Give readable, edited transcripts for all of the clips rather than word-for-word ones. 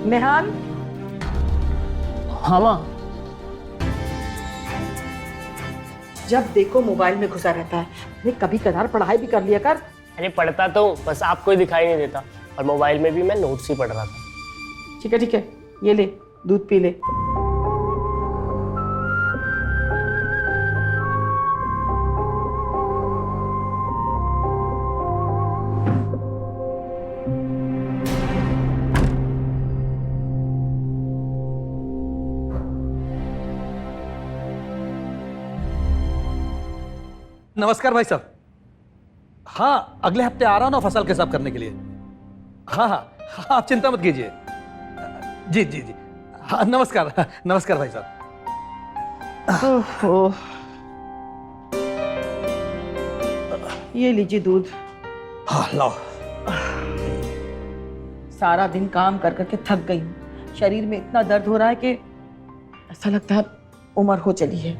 नेहाल। हाँ माँ। जब देखो मोबाइल में घुसा रहता है। अरे कभी कभार पढ़ाई भी कर लिया कर। अरे पढ़ता तो बस आपको ही दिखाई नहीं देता, और मोबाइल में भी मैं नोट्स ही पढ़ रहा था। ठीक है, ये ले दूध पी ले। नमस्कार भाई साहब। हाँ, अगले हफ्ते आ रहा हूं ना फसल के हिसाब करने के लिए। हाँ हाँ हाँ, आप चिंता मत कीजिए। जी जी जी। हाँ नमस्कार। नमस्कार भाई साहब। ओहो, ये लीजिए दूध। हाँ लाओ। सारा दिन काम कर करके थक गई हूँ। शरीर में इतना दर्द हो रहा है कि ऐसा लगता है उम्र हो चली है।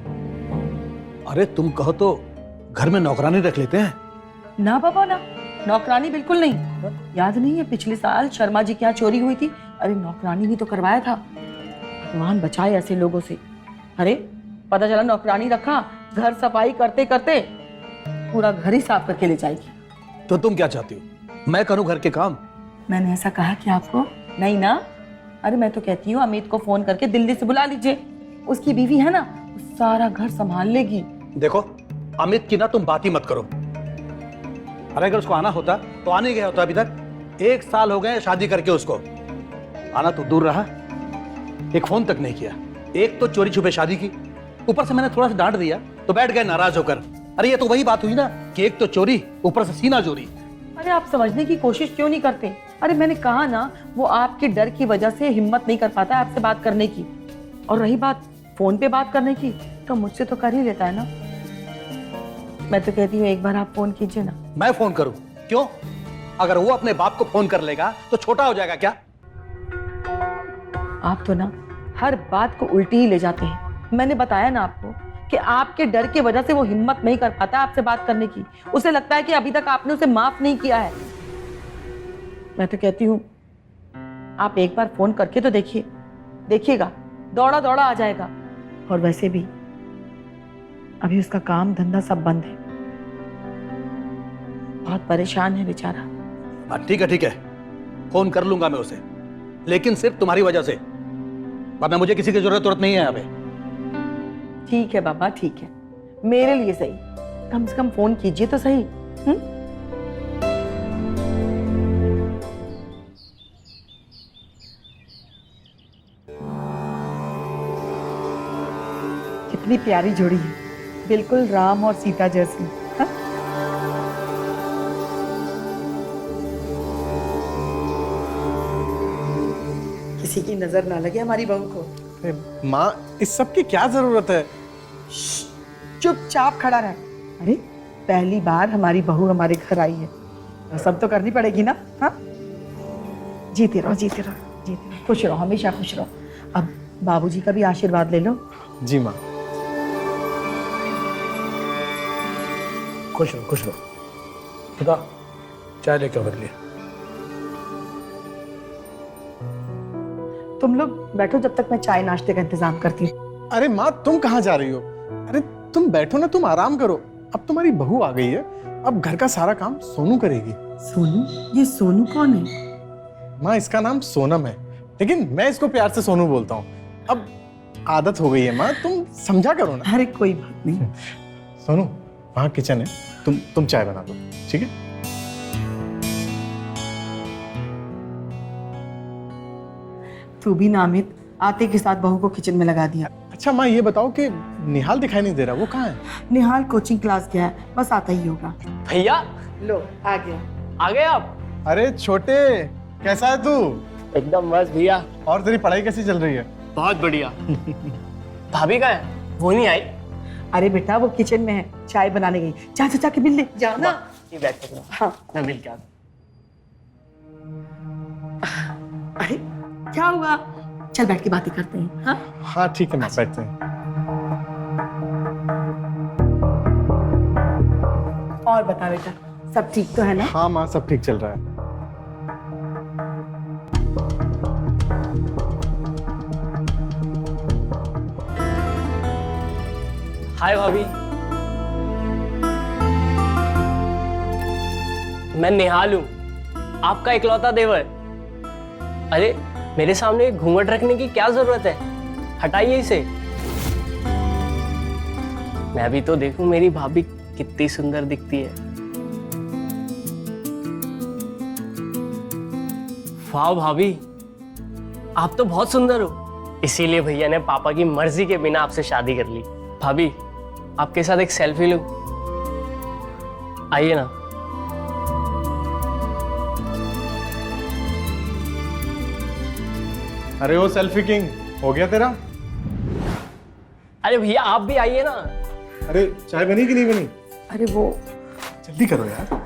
अरे तुम कहो तो घर में नौकरानी रख लेते हैं। ना बाबा ना, नौकरानी बिल्कुल नहीं। याद नहीं है पिछले साल शर्मा जी के यहाँ चोरी हुई थी? अरे नौकरानी भी तो करवाया था। भगवान बचाए ऐसे लोगों से। अरे पता चला नौकरानी रखा, घर सफाई करते करते पूरा घर ही साफ करके ले जाएगी। तो तुम क्या चाहती हो, मैं करूं घर के काम? मैंने ऐसा कहा कि आपको? नहीं ना। अरे मैं तो कहती हूँ अमित को फोन करके दिल्ली से बुला लीजिए। उसकी बीवी है ना, वो सारा घर संभाल लेगी। देखो अमित की ना तुम बात ही मत करो। अरे अगर उसको आना होता तो आने गया होता अभी तक। 1 साल हो गए शादी करके उसको। आना तो दूर रहा, एक फोन तक नहीं किया। एक तो चोरी छुपे शादी की, ऊपर से मैंने थोड़ा सा डांट दिया तो बैठ गए नाराज होकर। अरे ये तो वही बात हुई ना कि एक तो चोरी, ऊपर से सीना चोरी। अरे आप समझने की कोशिश क्यों नहीं करते? अरे मैंने कहा ना, वो आपके डर की वजह से हिम्मत नहीं कर पाता आपसे बात करने की। और रही बात फोन पे बात करने की, तो मुझसे तो कर ही लेता है ना। मैं तो कहती हूँ एक बार आप फोन कीजिए ना। मैं फोन करूं? क्यों? अगर वो अपने बाप को फोन कर लेगा तो छोटा हो जाएगा क्या? आप तो ना हर बात को उल्टी ही ले जाते हैं। मैंने बताया ना आपको कि आपके डर की वजह से वो हिम्मत नहीं कर पाता आपसे बात करने की। उसे लगता है कि अभी तक आपने उसे माफ नहीं किया है। मैं तो कहती हूँ आप एक बार फोन करके तो देखिए, देखिएगा दौड़ा दौड़ा आ जाएगा। और वैसे भी अभी उसका काम धंधा सब बंद है, बहुत परेशान है बेचारा। ठीक है, फोन कर लूंगा मैं उसे, लेकिन सिर्फ तुम्हारी वजह से, वरना मुझे किसी की जरूरत नहीं है अभी। ठीक है बाबा, ठीक है, मेरे लिए सही, कम से कम फोन कीजिए तो सही। कितनी प्यारी जोड़ी है, बिल्कुल राम और सीता जैसी। हा? किसी की नजर ना लगे हमारी बहू को। माँ, इस सब की क्या जरूरत है? चुपचाप खड़ा रह। अरे पहली बार हमारी बहू हमारे घर आई है, तो सब तो करनी पड़ेगी ना। हाँ, जीते रहो जीते रहो जीते रहो, खुश रहो, हमेशा खुश रहो। अब बाबूजी का भी आशीर्वाद ले लो। जी माँ। खुश रहो। खुदा चाय लेके आओ मेरे लिए। तुम लोग बैठो जब तक मैं चाय नाश्ते का इंतजाम करती हूँ। अरे माँ, तुम कहाँ जा रही हो? अरे तुम बैठो ना, तुम आराम करो। अब तुम्हारी बहू आ गई है, अब घर का सारा काम सोनू करेगी। सोनू? ये सोनू कौन है? माँ, इसका नाम सोनम है, लेकिन मैं इसको प्यार से सोनू बोलता हूँ। अब आदत हो गई है माँ, तुम समझा करो ना। अरे कोई बात नहीं। सोनू, वहाँ किचन है, तुम चाय बना दो, ठीक है? तू भी नामित आते के साथ बहू को किचन में लगा दिया। अच्छा माँ, ये बताओ कि निहाल दिखाई नहीं दे रहा, वो कहाँ है? निहाल कोचिंग क्लास गया है, बस आता ही होगा। भैया लो आ गया। आ गए आप? अरे छोटे, कैसा है तू? एकदम मस्त भैया। और तेरी पढ़ाई कैसी चल रही है? बहुत बढ़िया। भाभी कहाँ है? वो नहीं आई? अरे बेटा वो किचन में है, चाय बनाने गई। जा जा जाके मिल ले, जा ना। ये बैठ के हाँ। मैं मिल के आता। अरे क्या हुआ? चल बैठ के बातें करते हैं। हाँ हाँ ठीक है माँ, बैठते हैं। और बता बेटा, सब ठीक तो है ना? हाँ माँ, सब ठीक चल रहा है। हाय भाभी। मैं निहाल हूँ, आपका इकलौता देवर। अरे मेरे सामने घूंघट रखने की क्या जरूरत है, हटाइए इसे। मैं भी तो देखूं मेरी भाभी कितनी सुंदर दिखती है। वाह भाभी, आप तो बहुत सुंदर हो, इसीलिए भैया ने पापा की मर्जी के बिना आपसे शादी कर ली। भाभी आपके साथ एक सेल्फी लूं? आइए ना। अरे वो सेल्फी किंग, हो गया तेरा? अरे भैया आप भी आइए ना। अरे चाय बनी कि नहीं बनी? अरे वो जल्दी करो यार।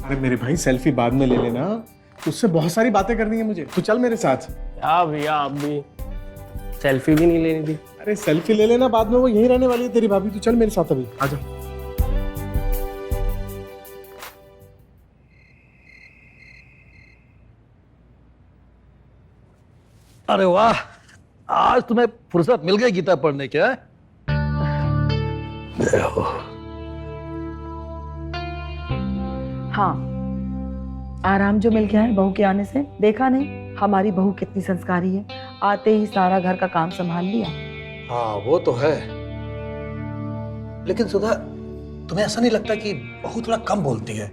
अरे मेरे भाई सेल्फी बाद में ले लेना, उससे बहुत सारी बातें करनी है मुझे। तू चल मेरे साथ। क्या भैया आप भी सेल्फी भी नहीं लेनी थी? अरे सेल्फी ले लेना, बाद में वो यहीं रहने वाली है तेरी भाभी। तू चल मेरे साथ अभी, आजा। अरे वाह, आज तुम्हें फुर्सत मिल गई गीता पढ़ने के। हाँ, आराम जो मिल गया है बहू के आने से। देखा नहीं हमारी बहू कितनी संस्कारी है, आते ही सारा घर का काम संभाल लिया। हाँ वो तो है, लेकिन सुधा तुम्हें ऐसा नहीं लगता कि बहू थोड़ा कम बोलती है?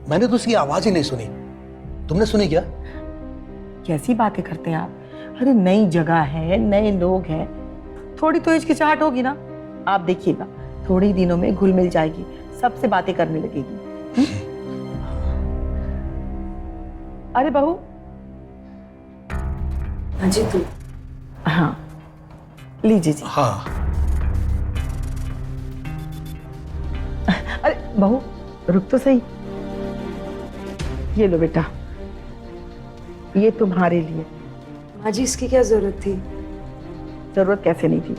मैंने तो उसकी आवाज ही नहीं सुनी, तुमने सुनी क्या? कैसी बातें करते हैं आप? अरे नई जगह है, नए लोग हैं, थोड़ी तो हिचकिचाहट होगी ना। आप देखिएगा थोड़े ही दिनों में घुल मिल जाएगी, सबसे बातें करने लगेगी। अरे बहू। हाँ जी तू। हाँ लीजिए जी। हाँ। अरे बहू रुक तो सही। ये लो बेटा, ये तुम्हारे लिए। माँ जी इसकी क्या जरूरत थी? जरूरत कैसे नहीं थी,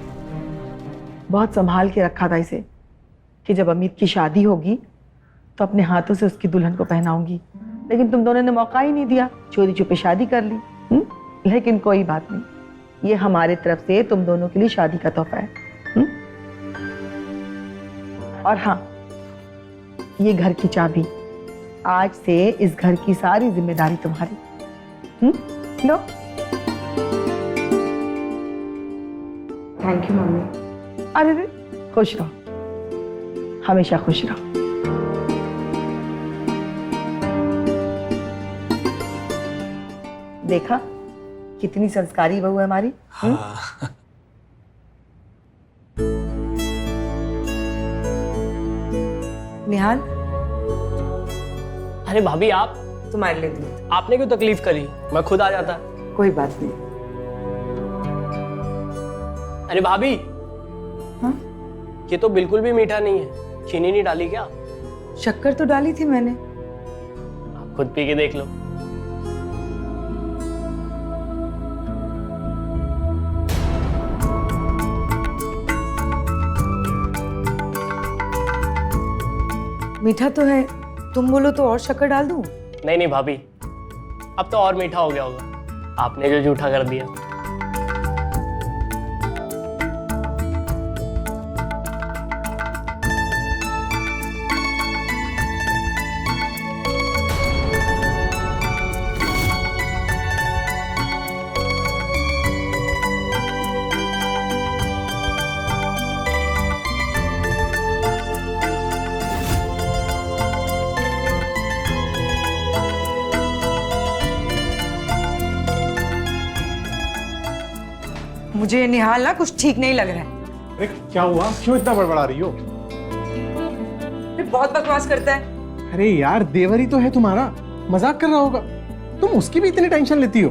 बहुत संभाल के रखा था इसे कि जब अमित की शादी होगी तो अपने हाथों से उसकी दुल्हन को पहनाऊंगी। लेकिन तुम दोनों ने मौका ही नहीं दिया, चोरी छुपे शादी कर ली। लेकिन कोई बात नहीं, ये हमारे तरफ से तुम दोनों के लिए शादी का तोहफा है। और हाँ, ये घर की चाबी, आज से इस घर की सारी जिम्मेदारी तुम्हारी। लो। Thank you mummy. अरे रे, खुश रहो, हमेशा खुश रहो। देखा कितनी संस्कारी बहू है हमारी। हाँ। निहाल अरे भाभी आप, तुम्हारे लिए दूध। आपने क्यों तकलीफ करी, मैं खुद आ जाता। कोई बात नहीं। अरे भाभी, हाँ? ये तो बिल्कुल भी मीठा नहीं है, चीनी नहीं डाली क्या? शक्कर तो डाली थी मैंने। आप खुद पी के देख लो। मीठा तो है, तुम बोलो तो और शक्कर डाल दूं? नहीं नहीं भाभी, अब तो और मीठा हो गया होगा, आपने जो जूठा कर दिया। मुझे निहाल ना कुछ ठीक नहीं लग रहा है। अरे क्या हुआ, क्यों इतना बड़बड़ा रही हो? बहुत बकवास करता है। अरे यार देवर ही तो है तुम्हारा, मजाक कर रहा होगा। तुम उसकी भी इतनी टेंशन लेती हो?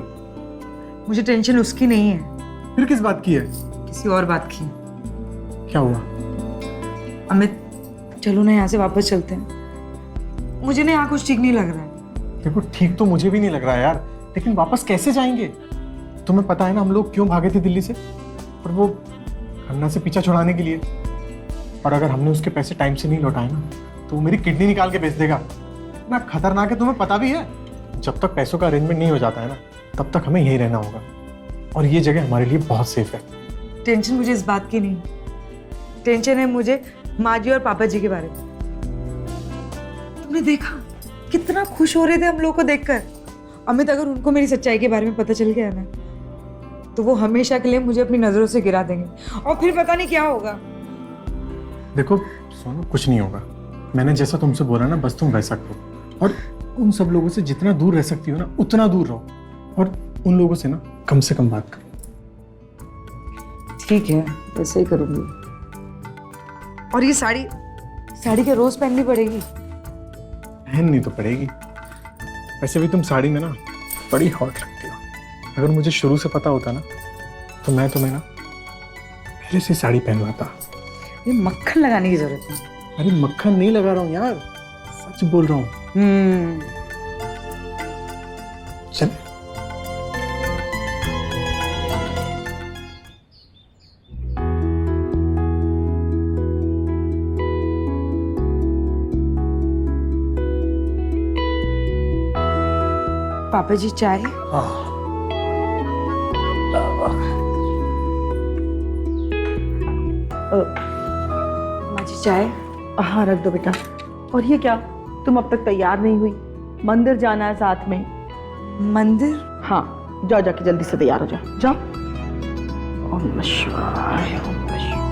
मुझे टेंशन उसकी नहीं है। फिर किस बात की है? किसी और बात की। क्या हुआ? अमित चलो ना यहाँ से वापस चलते हैं। मुझे ना यहाँ कुछ ठीक नहीं लग रहा है। देखो ठीक तो मुझे भी नहीं लग रहा है यार, लेकिन वापस कैसे जाएंगे? तुम्हें पता है ना हम लोग क्यों भागे थे दिल्ली से? और वो खन्ना से पीछा छुड़ाने के लिए। और अगर हमने उसके पैसे टाइम से नहीं लौटाए ना तो वो मेरी किडनी निकाल के बेच देगा। ना खतरनाक है, तुम्हें पता भी है। जब तक पैसों का अरेंजमेंट नहीं हो जाता है ना तब तक हमें यहीं रहना होगा, और ये जगह हमारे लिए बहुत सेफ है। टेंशन मुझे इस बात की नहीं, टेंशन है मुझे माँ जी और पापा जी के बारे में। तुमने देखा कितना खुश हो रहे थे हम लोग को देखकर। अमित, अगर उनको मेरी सच्चाई के बारे में पता चल गया ना तो वो हमेशा के लिए मुझे अपनी नजरों से गिरा देंगे और फिर पता नहीं क्या होगा। देखो सोनू, कुछ नहीं होगा। मैंने जैसा तुमसे बोला ना, बस तुम वैसा करो और उन सब लोगों से जितना दूर रह सकती हो ना उतना दूर रहो, और उन लोगों से ना कम से कम बात करो। ठीक है, वैसे ही करूंगी। और ये साड़ी के रोज पहननी पड़ेगी। पहननी तो पड़ेगी। वैसे भी तुम साड़ी में ना बड़ी हॉट लगती हो। अगर मुझे शुरू से पता होता ना तो मैं तुम्हें ना पहले से साड़ी पहनवाता। ये मक्खन लगाने की जरूरत नहीं। अरे मक्खन नहीं लगा रहा हूँ यार, सच बोल रहा हूँ। चल पापा जी चाय। माँ जी चाय। हाँ रख दो बेटा। और ये क्या, तुम अब तक तैयार नहीं हुई? मंदिर जाना है साथ में। मंदिर? हाँ जाओ, जाके जल्दी से तैयार हो जाओ, जाओ। ओम नमः शिवाय, ओम नमः शिवाय।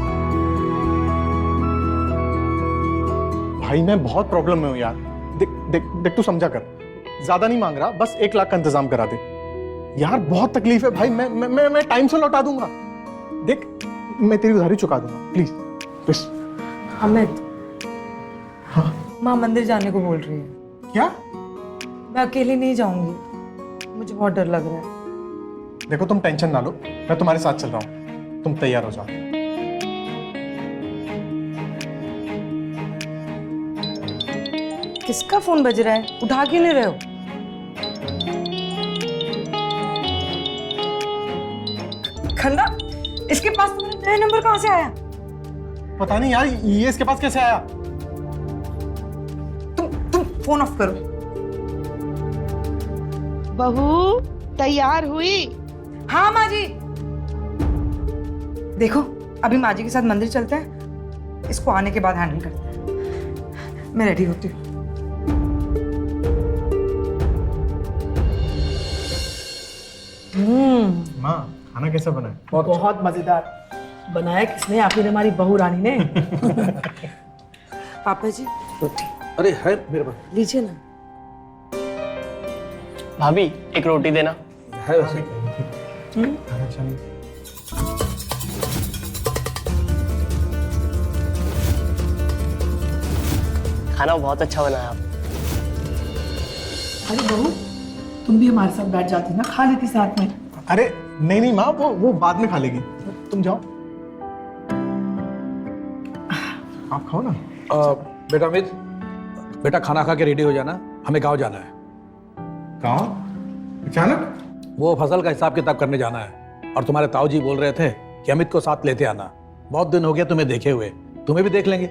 भाई मैं बहुत प्रॉब्लम में हूँ यार। देख देख देख, तू समझा कर। ज्यादा नहीं मांग रहा, बस 1 लाख का इंतजाम करा दे यार। बहुत तकलीफ है भाई। मैं टाइम से लौटा दूंगा। देख मैं तेरी उधारी चुका दूंगा, प्लीज प्लीज। अमित, हाँ माँ मंदिर जाने को बोल रही है। क्या? मैं अकेली नहीं जाऊंगी, मुझे बहुत डर लग रहा है। देखो तुम टेंशन ना लो, मैं तुम्हारे साथ चल रहा हूँ, तुम तैयार हो जाओ। किसका फोन बज रहा है? उठा क्यों नहीं रहे हो? खन्ना, इसके पास तुम्हारा नया नंबर कहाँ से आया? पता नहीं यार, ये इसके पास कैसे आया? तुम फोन ऑफ करो। बहू तैयार हुई? हाँ माँ जी। देखो अभी माँ जी के साथ मंदिर चलते हैं, इसको आने के बाद हैंडल करते हैं। मैं रेडी होती हूँ। माँ खाना कैसा बना है? बहुत मजेदार बनाया। किसने? आखिर हमारी बहू रानी ने। पापा जी रोटी अरे है मेरे पास, लीजिए ना। भाभी एक रोटी देना। है वैसे। खाना चाहिए। खाना बहुत अच्छा बनाया आप। अरे बहू, तुम भी हमारे साथ बैठ जाती ना, खा लेती साथ में। अरे नहीं नहीं माँ, वो बाद में खा लेगी। तुम जाओ, आप खाओ ना। बेटा अमित, बेटा खाना खा के रेडी हो जाना, हमें गांव जाना है। गाँव अचानक? वो फसल का हिसाब किताब करने जाना है, और तुम्हारे ताऊ जी बोल रहे थे कि अमित को साथ लेते आना। बहुत दिन हो गया तुम्हें देखे हुए, तुम्हें भी देख लेंगे।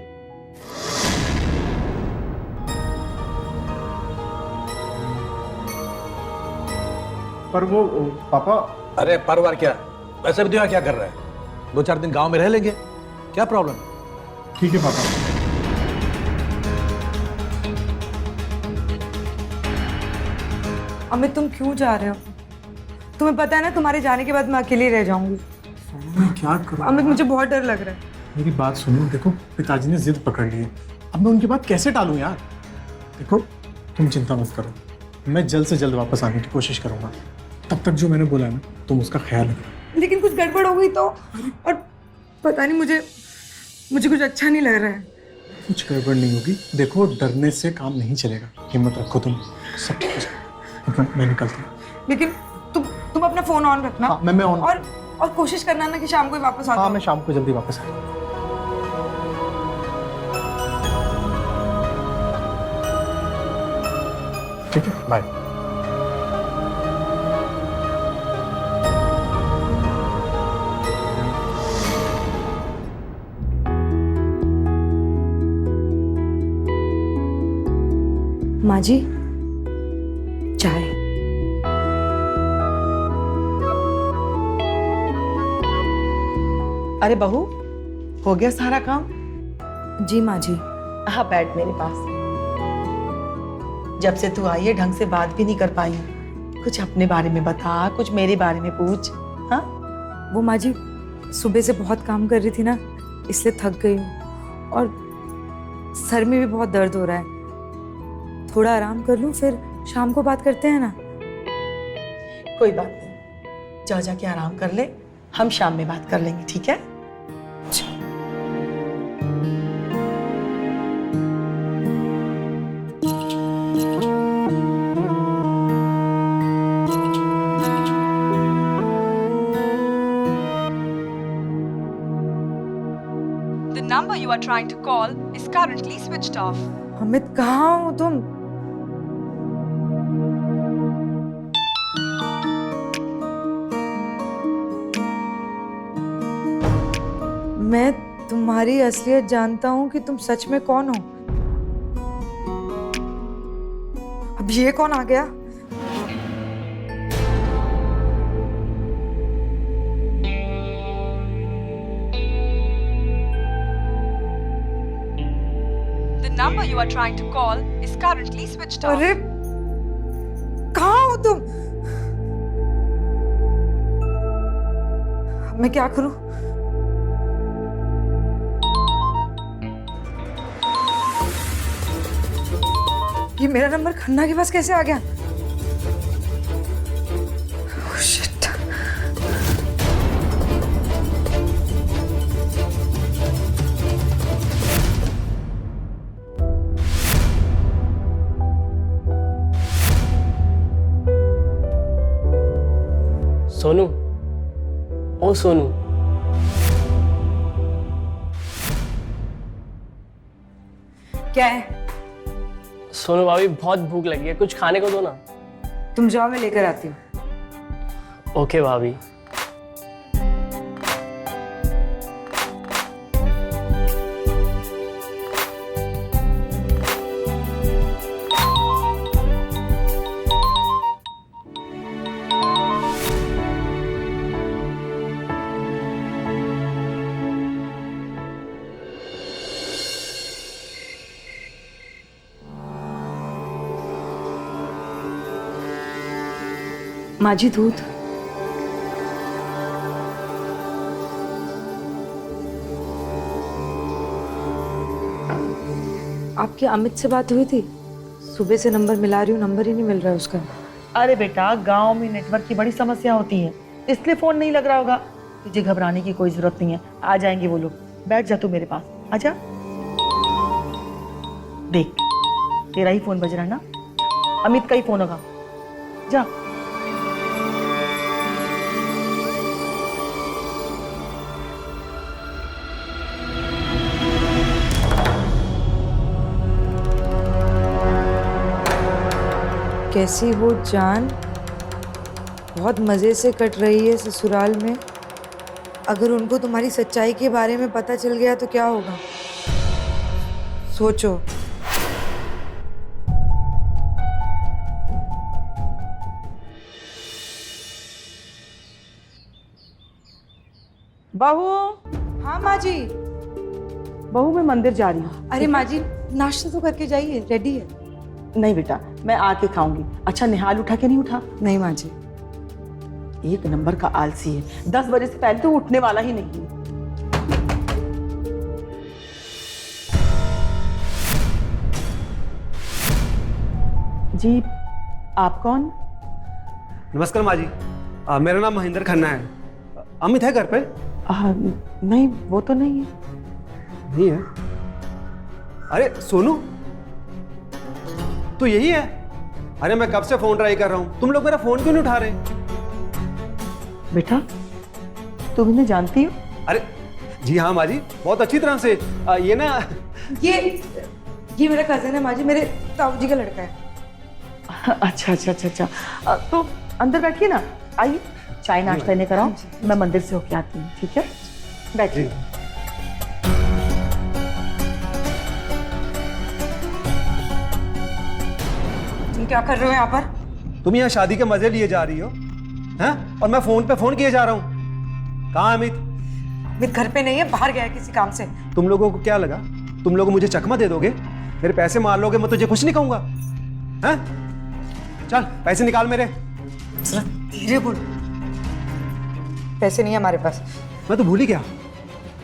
पर वो पापा। अरे परवार क्या, वैसे भी तो यहाँ क्या कर रहा है? 2-4 दिन गांव में रह लेंगे, क्या प्रॉब्लम? ठीक है पापा। अमित तुम क्यों जा रहे हो? तुम्हें पता है ना तुम्हारे जाने के बाद मैं अकेली रह जाऊंगी। मैं क्या करूं? अमित मुझे बहुत डर लग रहा है। मेरी बात सुनो, देखो पिताजी ने जिद पकड़ ली है, अब मैं उनकी बात कैसे टालूं यार? देखो तुम चिंता मत करो, मैं जल्द से जल्द वापस आने की कोशिश करूंगा। तब तक जो मैंने बोला है ना, तुम उसका ख्याल रखो। लेकिन कुछ गड़बड़ हो गई तो? और पता नहीं, मुझे कुछ अच्छा नहीं लग रहा है। कुछ गड़बड़ नहीं होगी। देखो डरने से काम नहीं चलेगा, हिम्मत रखो तुम, सब ठीक हो जाएगा। मैं निकलता हूँ। लेकिन तुम अपना फोन ऑन रखना। हाँ मैं ऑन। और कोशिश करना ना कि शाम को ही वापस आ हाँ जाओ। मैं शाम को जल्दी वापस आऊँ। ठीक है, बाय। माँ जी चाय। अरे बहू, हो गया सारा काम? जी माँ जी। हाँ, बैठ मेरे पास। जब से तू आई है ढंग से बात भी नहीं कर पाई। कुछ अपने बारे में बता, कुछ मेरे बारे में पूछ। हाँ, वो माँ जी सुबह से बहुत काम कर रही थी ना, इसलिए थक गई हूँ और सर में भी बहुत दर्द हो रहा है। थोड़ा आराम कर लूँ, फिर शाम को बात करते हैं ना। कोई बात नहीं, जा जाके आराम कर ले, हम शाम में बात कर लेंगे, ठीक है? The number you are trying to call is currently switched off. Amit कहाँ हो तुम? मैं तुम्हारी असलियत जानता हूँ कि तुम सच में कौन हो। अब ये कौन आ गया? The number you are trying to call is currently switched off. अरे कहाँ हो तुम? मैं क्या करूं? ये मेरा नंबर खन्ना के पास कैसे आ गया? Oh, shit. सोनू, ओ सोनू, क्या है? सोनू भाभी बहुत भूख लगी है, कुछ खाने को दो ना। तुम जाओ, मैं लेकर आती हूँ। ओके भाभी। माझी दूध। आपके अमित से बात हुई थी? सुबह से नंबर मिला रही हूँ, नंबर ही नहीं मिल रहा है उसका। अरे बेटा, गांव में नेटवर्क की बड़ी समस्या होती है, इसलिए फोन नहीं लग रहा होगा। तुझे घबराने की कोई जरूरत नहीं है, आ जाएंगे वो लोग। बैठ जा तू मेरे पास, आजा। देख, तेरा ही फोन बज रहा है ना? अमित का ही फोन होगा, जा। कैसी हो जान? बहुत मज़े से कट रही है ससुराल में। अगर उनको तुम्हारी सच्चाई के बारे में पता चल गया तो क्या होगा? सोचो। बहू, हाँ माँ जी। बहू मैं मंदिर जा रही हूँ। अरे माँ जी, नाश्ता तो करके जाइए, रेडी है। नहीं बेटा, मैं आके खाऊंगी। अच्छा, निहाल उठा के नहीं उठा? नहीं माँ जी। एक नंबर का आलसी है, 10 बजे से पहले तो उठने वाला ही नहीं है। जी, आप कौन? नमस्कार माँ जी, मेरा नाम महेंद्र खन्ना है। अमित है घर पे? नहीं, वो तो नहीं है। नहीं है? अरे सोनू, तू यही है? अरे मैं कब से फोन ट्राई कर रहा हूँ, तुम लोग मेरा फोन क्यों नहीं उठा रहे? बेटा, तुम इन्हें जानती हो? अरे जी हाँ माँ जी, बहुत अच्छी तरह से। ये ना, ये मेरा कजन है माँ जी, मेरे ताऊ जी का लड़का है। अच्छा अच्छा अच्छा अच्छा, तो अंदर बैठिए ना, आइए चाय नाश्ता इन्हें कराओ, मैं मंदिर से होके आती हूँ। ठीक है, बैठिए। तुम क्या कर रहे हो यहाँ पर? तुम यहाँ शादी के मजे लिए जा रही हो हैं? और मैं फोन पे फोन किए जा रहा हूँ। कहाँ अमित? अमित घर पे नहीं है, बाहर गया है किसी काम से। तुम लोगों को क्या लगा, तुम लोग मुझे चकमा दे दोगे, मेरे पैसे मार लोगे, मैं तुझे कुछ नहीं कहूंगा? हैं? चल पैसे निकाल मेरे। जरा धीरे बोल, पैसे नहीं है हमारे पास। मैं तो भूल ही गया,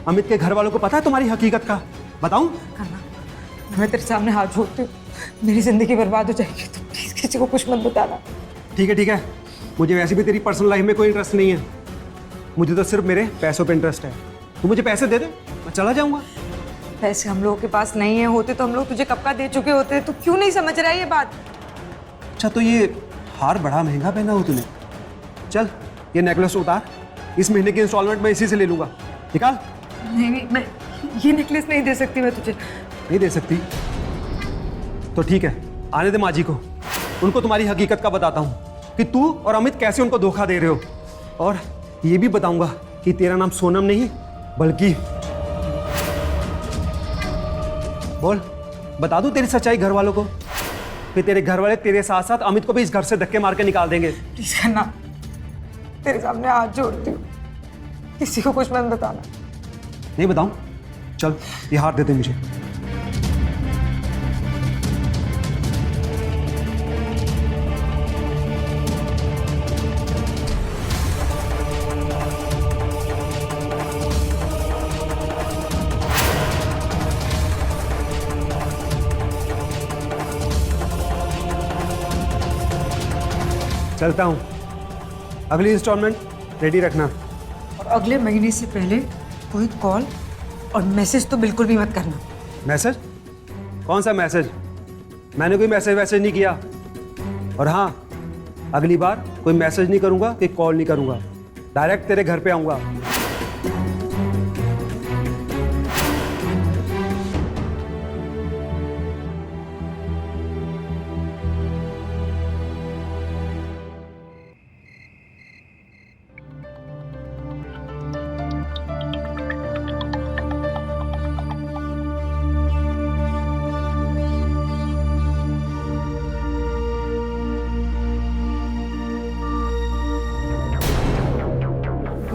अमित के घर वालों को पता है तुम्हारी हकीकत का? बताऊं? खन्ना, मैं तेरे सामने हाथ जोड़ती हूँ, मेरी जिंदगी बर्बाद हो जाएगी, तो प्लीज किसी को कुछ मत बताना। ठीक है, मुझे वैसे भी तेरी पर्सनल लाइफ में कोई इंटरेस्ट नहीं है, मुझे तो सिर्फ मेरे पैसों पे इंटरेस्ट है। तू मुझे पैसे दे दे, मैं चला जाऊंगा। पैसे हम लोगों के पास नहीं है, होते तो हम लोग तुझे कब का दे चुके होते। तू क्यों नहीं समझ रहा है ये बात? अच्छा, तो ये हार बड़ा महंगा पहना हो तूने। चल ये नेकलेस उतार, इस महीने की इंस्टॉलमेंट मैं इसी से ले लूंगा। निकाल। नहीं, मैं ये नेकलेस नहीं दे सकती मैं तुझे। नहीं दे सकती तो ठीक है, आने दे माँ जी को, उनको तुम्हारी हकीकत का बताता हूँ कि तू और अमित कैसे उनको धोखा दे रहे हो, और ये भी बताऊंगा कि तेरा नाम सोनम नहीं बल्कि, बोल बता दूं तेरी सच्चाई घर वालों को, फिर तेरे घर वाले तेरे साथ साथ अमित को भी इस घर से धक्के मार के निकाल देंगे। प्लीज करना, तेरे सामने हाथ जोड़ती हूँ, किसी को कुछ मत बताना। नहीं बताऊं? चल ये हार दे दे मुझे। चलता हूं, अगली इंस्टॉलमेंट रेडी रखना। और अगले महीने से पहले कोई कॉल और मैसेज तो बिल्कुल भी मत करना। मैसेज? कौन सा मैसेज? मैंने कोई मैसेज नहीं किया। और हाँ, अगली बार कोई मैसेज नहीं करूंगा, कोई कॉल नहीं करूंगा, डायरेक्ट तेरे घर पे आऊंगा।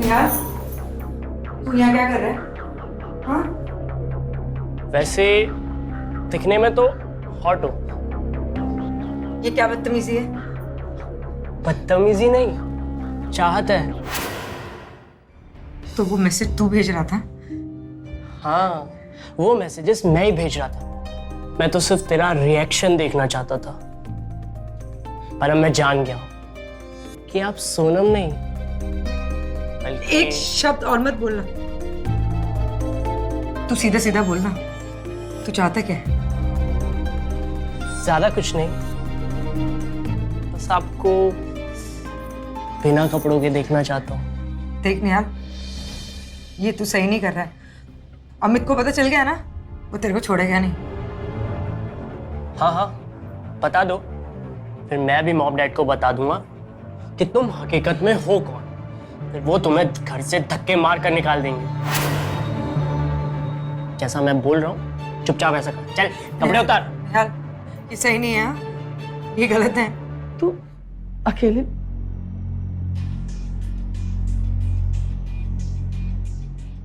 यार, तू यहाँ क्या कर रहा है? हाँ? वैसे दिखने में तो हॉट हो। ये क्या बदतमीजी है? बदतमीजी नहीं, चाहत है। तो वो मैसेज तू भेज रहा था? हाँ, वो मैसेजेस मैं ही भेज रहा था। मैं तो सिर्फ तेरा रिएक्शन देखना चाहता था, पर अब मैं जान गया हूं कि आप सोनम नहीं बल्कि... एक शब्द और मत बोलना, तू सीधा सीधा बोलना, तू चाहता क्या है? ज्यादा कुछ नहीं, बस आपको बिना कपड़ों के देखना चाहता हूँ। देख निहाल, ये तू सही नहीं कर रहा है। अमित को पता चल गया ना, वो तेरे को छोड़ेगा नहीं। हाँ हाँ, बता दो, फिर मैं भी मॉम डैड को बता दूंगा कि तुम हकीकत में हो कौन। फिर वो तुम्हें घर से धक्के मार कर निकाल देंगे। जैसा मैं बोल रहा हूँ चुपचाप ऐसा कर। चल कपड़े उतार। निहाल, ये सही नहीं है, हाँ? ये गलत है। तू अकेले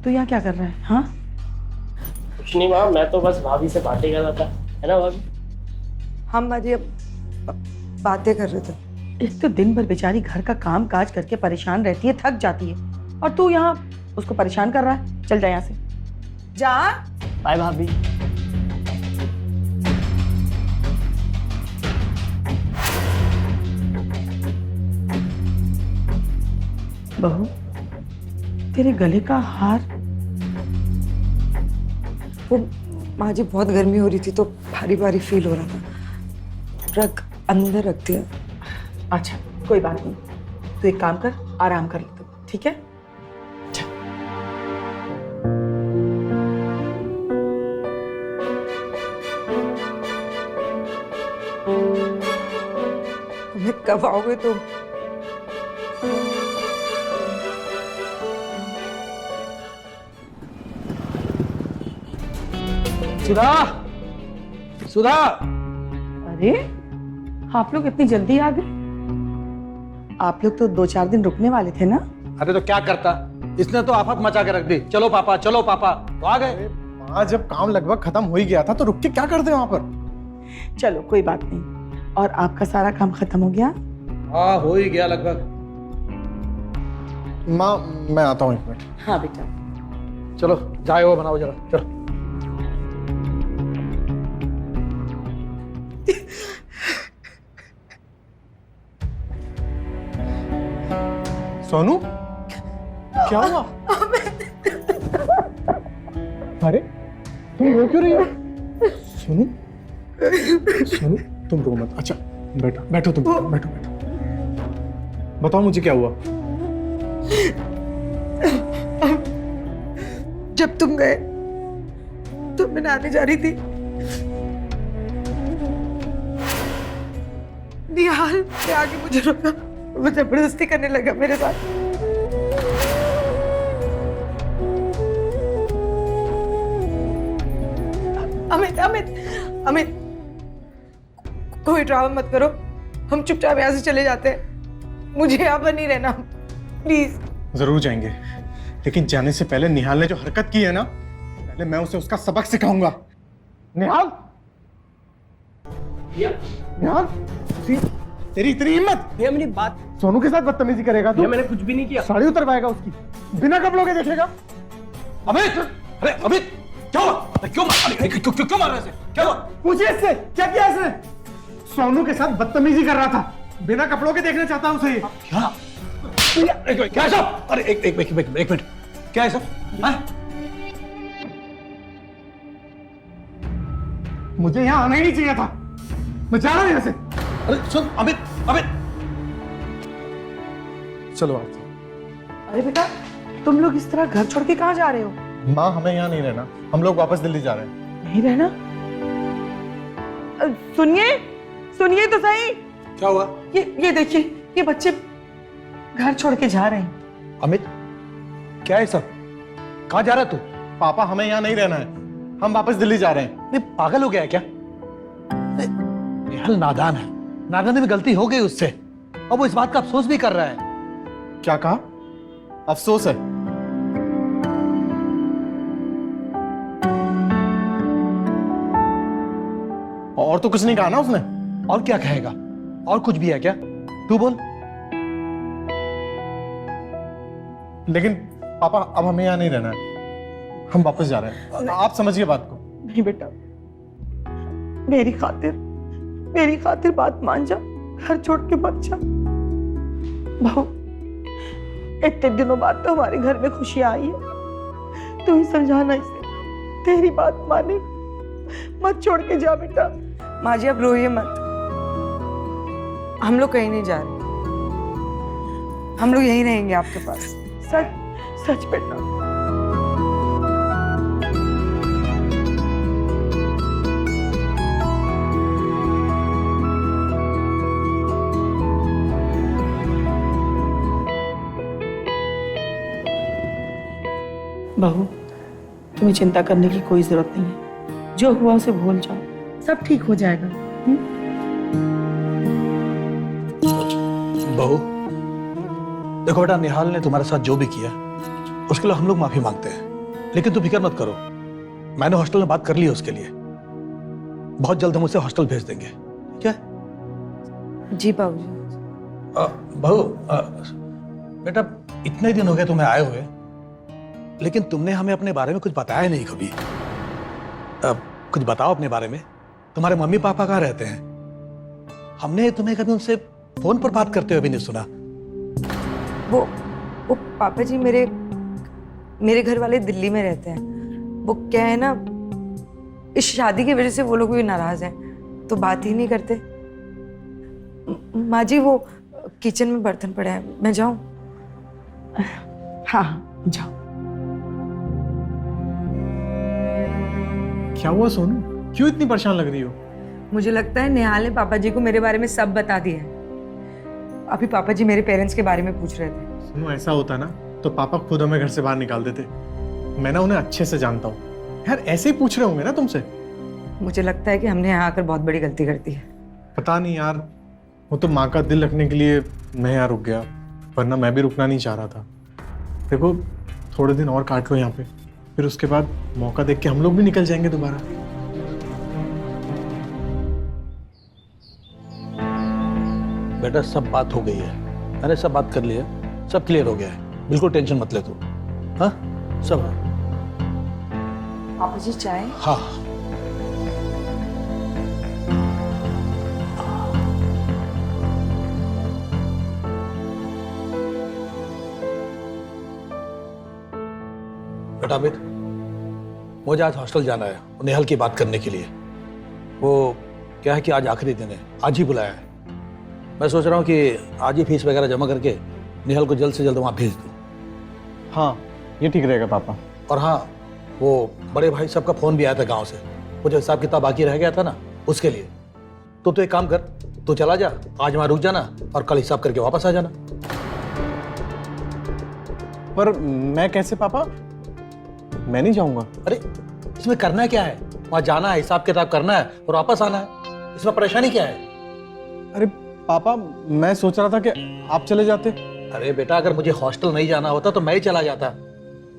तू यहाँ क्या कर रहा है? हाँ, कुछ नहीं माँ, मैं तो बस भाभी से बातें कर रहा था, है ना भाभी? हम अजय बातें कर रहे थे। एक तो दिन भर बेचारी घर का काम काज करके परेशान रहती है, थक जाती है, और तू यहाँ उसको परेशान कर रहा है। चल जा यहाँ से, जा। बाय भाभी। बहू, तेरे गले का हार। वो माँ जी, बहुत गर्मी हो रही थी तो भारी भारी फील हो रहा था, रख अंदर रख दिया। अच्छा, कोई बात नहीं, तू एक काम कर, आराम कर ले तू, ठीक है? मैं कब आओगे तुम? सुधा, सुधा! अरे, आप लोग इतनी जल्दी आ गए? आप लोग तो 2-4 दिन रुकने वाले थे ना? अरे तो क्या करता, इसने तो आफत मचा के रख दी। चलो पापा, चलो पापा। तो आ गए। माँ, जब काम लगभग खत्म हो ही गया था तो रुक के क्या करते वहां पर? चलो कोई बात नहीं। और आपका सारा काम खत्म हो गया? हाँ, हो ही गया लगभग। माँ, मैं आता हूँ 1 मिनट। हाँ बेटा। चलो चाय वो बनाओ जरा, चलो। सोनू, क्या हुआ? अरे तुम रो क्यों रही हो? सोनू, सोनू तुम रो मत। अच्छा बैठो बैठो, तुम बैठो बैठो। बताओ मुझे क्या हुआ? जब तुम गए तो मैं नहाने जा रही थी, निहाल के आगे मुझे रोका, वो जबरदस्ती करने लगा मेरे साथ। अमित अमित अमित, कोई ड्रामा मत करो, हम चुपचाप यहाँ से चले जाते हैं। मुझे यहाँ पर नहीं रहना, प्लीज। जरूर जाएंगे, लेकिन जाने से पहले निहाल ने जो हरकत की है ना, पहले मैं उसे उसका सबक सिखाऊंगा। निहाल, निहाल, तेरी इतनी हिम्मत? भैया मेरी बात। सोनू के साथ बदतमीजी करेगा तू? मैंने कुछ भी नहीं किया। साड़ी उतरवाएगा उसकी, बिना कपड़ों के देखेगा? अमित, अरे अमित, क्या हुआ? क्यों मार रहे हैं? क्या हुआ? पूछिए इससे, क्या किया इसने? सोनू के साथ बदतमीजी कर रहा था, बिना कपड़ों के देखना चाहता हूं उसे। क्या? क्या है सब? अरे एक मिनट, क्या है सब? मुझे यहाँ आना ही नहीं चाहिए था, मैं जा रहा हूं यहाँ से। अरे सुन अमित, चलो आप। अरे बेटा, तुम लोग इस तरह घर छोड़ के कहाँ जा रहे हो? माँ, हमें यहाँ नहीं रहना, हम लोग वापस दिल्ली जा रहे हैं। नहीं रहना? सुनिए, सुनिए तो सही। क्या हुआ? ये देखिए, ये बच्चे घर छोड़ के जा रहे हैं। अमित, क्या है सब? कहाँ जा रहा है तू? पापा, हमें यहाँ नहीं रहना है, हम वापस दिल्ली जा रहे हैं। नहीं, पागल हो गया है क्या? निहाल नादान है, नादानी में गलती हो गई उससे, और वो इस बात का अफसोस भी कर रहा है। क्या कहा? अफसोस है? और तो कुछ नहीं कहा ना उसने? और क्या कहेगा? और कुछ भी है क्या? तू बोल। लेकिन पापा, अब हमें यहाँ नहीं रहना है, हम वापस जा रहे हैं। आप समझिए बात को। नहीं बेटा, मेरी खातिर बात मान जा, घर छोड़ के मत जा। बहू, इतने दिनों बाद तो हमारे घर में खुशियां आई है, तू ही समझाना इसे, तेरी बात माने, मत छोड़ के जा बेटा। माँ जी, अब रोइए मत, हम लोग कहीं नहीं जा रहे, हम लोग यहीं रहेंगे आपके पास। सच सच बेटा। बहू, तुम्हें चिंता करने की कोई जरूरत नहीं है, जो हुआ उसे भूल जाओ, सब ठीक हो जाएगा। बहू, देखो बेटा, निहाल ने तुम्हारे साथ जो भी किया उसके लिए हम लोग माफी मांगते हैं, लेकिन तुम फिक्र मत करो, मैंने हॉस्टल में बात कर ली है उसके लिए, बहुत जल्द हम उसे हॉस्टल भेज देंगे। ठीक है? जी बाबूजी। बहू, बेटा इतने दिन हो गए तुम्हें आए हुए, लेकिन तुमने हमें अपने बारे में कुछ बताया नहीं कभी। कुछ बताओ अपने बारे में, तुम्हारे मम्मी पापा कहाँ रहते हैं? हमने तुम्हें कभी उनसे फोन पर बात करते हुए भी नहीं सुना। वो पापा जी मेरे घर वाले दिल्ली में रहते हैं। वो क्या है ना, इस शादी की वजह से वो लोग भी नाराज हैं, तो बात ही नहीं करते। माँ जी, वो किचन में बर्तन पड़े हैं, मैं जाऊं? हाँ जाओ। क्या हुआ सोनू, क्यों इतनी परेशान लग रही हो? मुझे लगता है निहाल ने पापा जी को मेरे बारे में सब बता दिया है। अभी पापा जी मेरे पेरेंट्स के बारे में पूछ रहे थे। सोनू, ऐसा होता ना तो पापा खुद हमें घर से बाहर निकाल देते। मैं ना उन्हें अच्छे से जानता हूँ यार, ऐसे ही पूछ रहे होंगे ना तुमसे। मुझे लगता है कि हमने यहाँ आकर बहुत बड़ी गलती कर दी है। पता नहीं यार, वो तो माँ का दिल रखने के लिए मैं यहाँ रुक गया, वरना मैं भी रुकना नहीं चाह रहा था। देखो, थोड़े दिन और काट लो यहाँ पे, फिर उसके बाद मौका देख के हम लोग भी निकल जाएंगे दोबारा। बेटा सब बात हो गई है, मैंने सब बात कर ली है, सब क्लियर हो गया है, बिल्कुल टेंशन मत ले तू। हाँ सब है। पापा जी चाय? हाँ बेटा अमित, मुझे आज हॉस्टल जाना है नेहल की बात करने के लिए। वो क्या है कि आज आखिरी दिन है, आज ही बुलाया है। मैं सोच रहा हूँ कि आज ही फीस वगैरह जमा करके नेहल को जल्द से जल्द वहाँ भेज दूँ। हाँ ये ठीक रहेगा पापा। और हाँ, वो बड़े भाई सबका फोन भी आया था गांव से, वो जो हिसाब किताब बाकी रह गया था ना उसके लिए। तो एक काम कर, तू चला जा, आज वहाँ रुक जाना और कल हिसाब करके वापस आ जाना। पर मैं कैसे पापा, मैं नहीं जाऊंगा। अरे इसमें करना क्या है, वहाँ जाना है, हिसाब किताब करना है और वापस आना है, इसमें परेशानी क्या है? अरे पापा मैं सोच रहा था कि आप चले जाते। अरे बेटा अगर मुझे हॉस्टल नहीं जाना होता तो मैं ही चला जाता,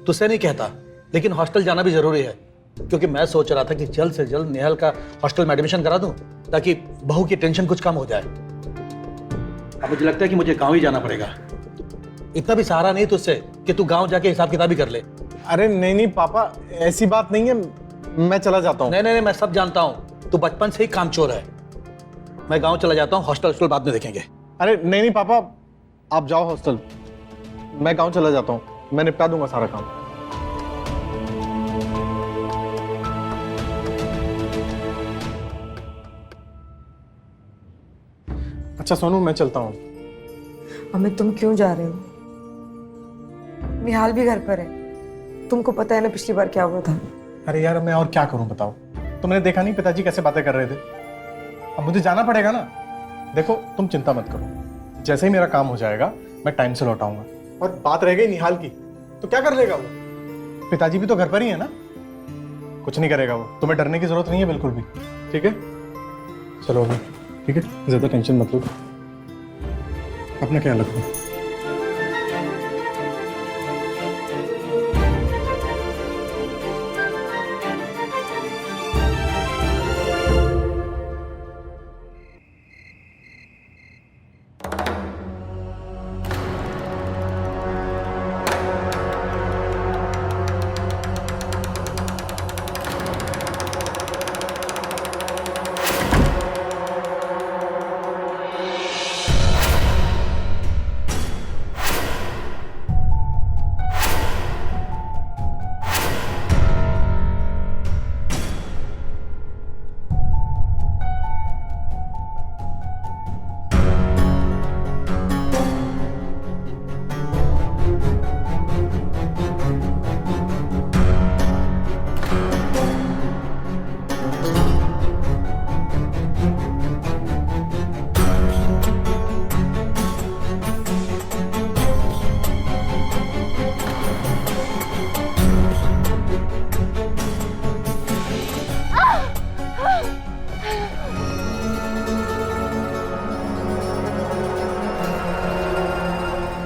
तुझसे नहीं कहता, लेकिन हॉस्टल जाना भी जरूरी है क्योंकि मैं सोच रहा था कि जल्द से जल्द नेहल का हॉस्टल में एडमिशन करा दूं ताकि बहू की टेंशन कुछ कम हो जाए। अब मुझे लगता है कि मुझे गांव ही जाना पड़ेगा, इतना भी सहारा नहीं तुझसे कि तू गांव जाके हिसाब किताब ही कर ले। अरे नहीं नहीं पापा ऐसी बात नहीं है, मैं चला जाता हूँ। नहीं नहीं नहीं, मैं सब जानता हूँ, तू बचपन से ही कामचोर है। मैं गांव चला जाता हूँ, हॉस्टल बाद में देखेंगे। अरे नहीं नहीं पापा, आप जाओ हॉस्टल, मैं गांव चला जाता हूँ, मैं निपटा दूंगा सारा काम। अच्छा सोनू मैं चलता हूँ। अमित तुम क्यों जा रहे हो? निहाल भी घर पर है, तुमको पता है ना पिछली बार क्या हुआ था। अरे यार मैं और क्या करूं बताओ, तुमने देखा नहीं पिताजी कैसे बातें कर रहे थे। अब मुझे जाना पड़ेगा ना। देखो तुम चिंता मत करो, जैसे ही मेरा काम हो जाएगा मैं टाइम से लौट आऊंगा। और बात रह गई निहाल की, तो क्या कर लेगा वो? पिताजी भी तो घर पर ही है ना, कुछ नहीं करेगा वो, तुम्हें डरने की जरूरत नहीं है बिल्कुल भी। ठीक है चलो अभी, ठीक है ज्यादा टेंशन मत लो, अपना ख्याल रखो।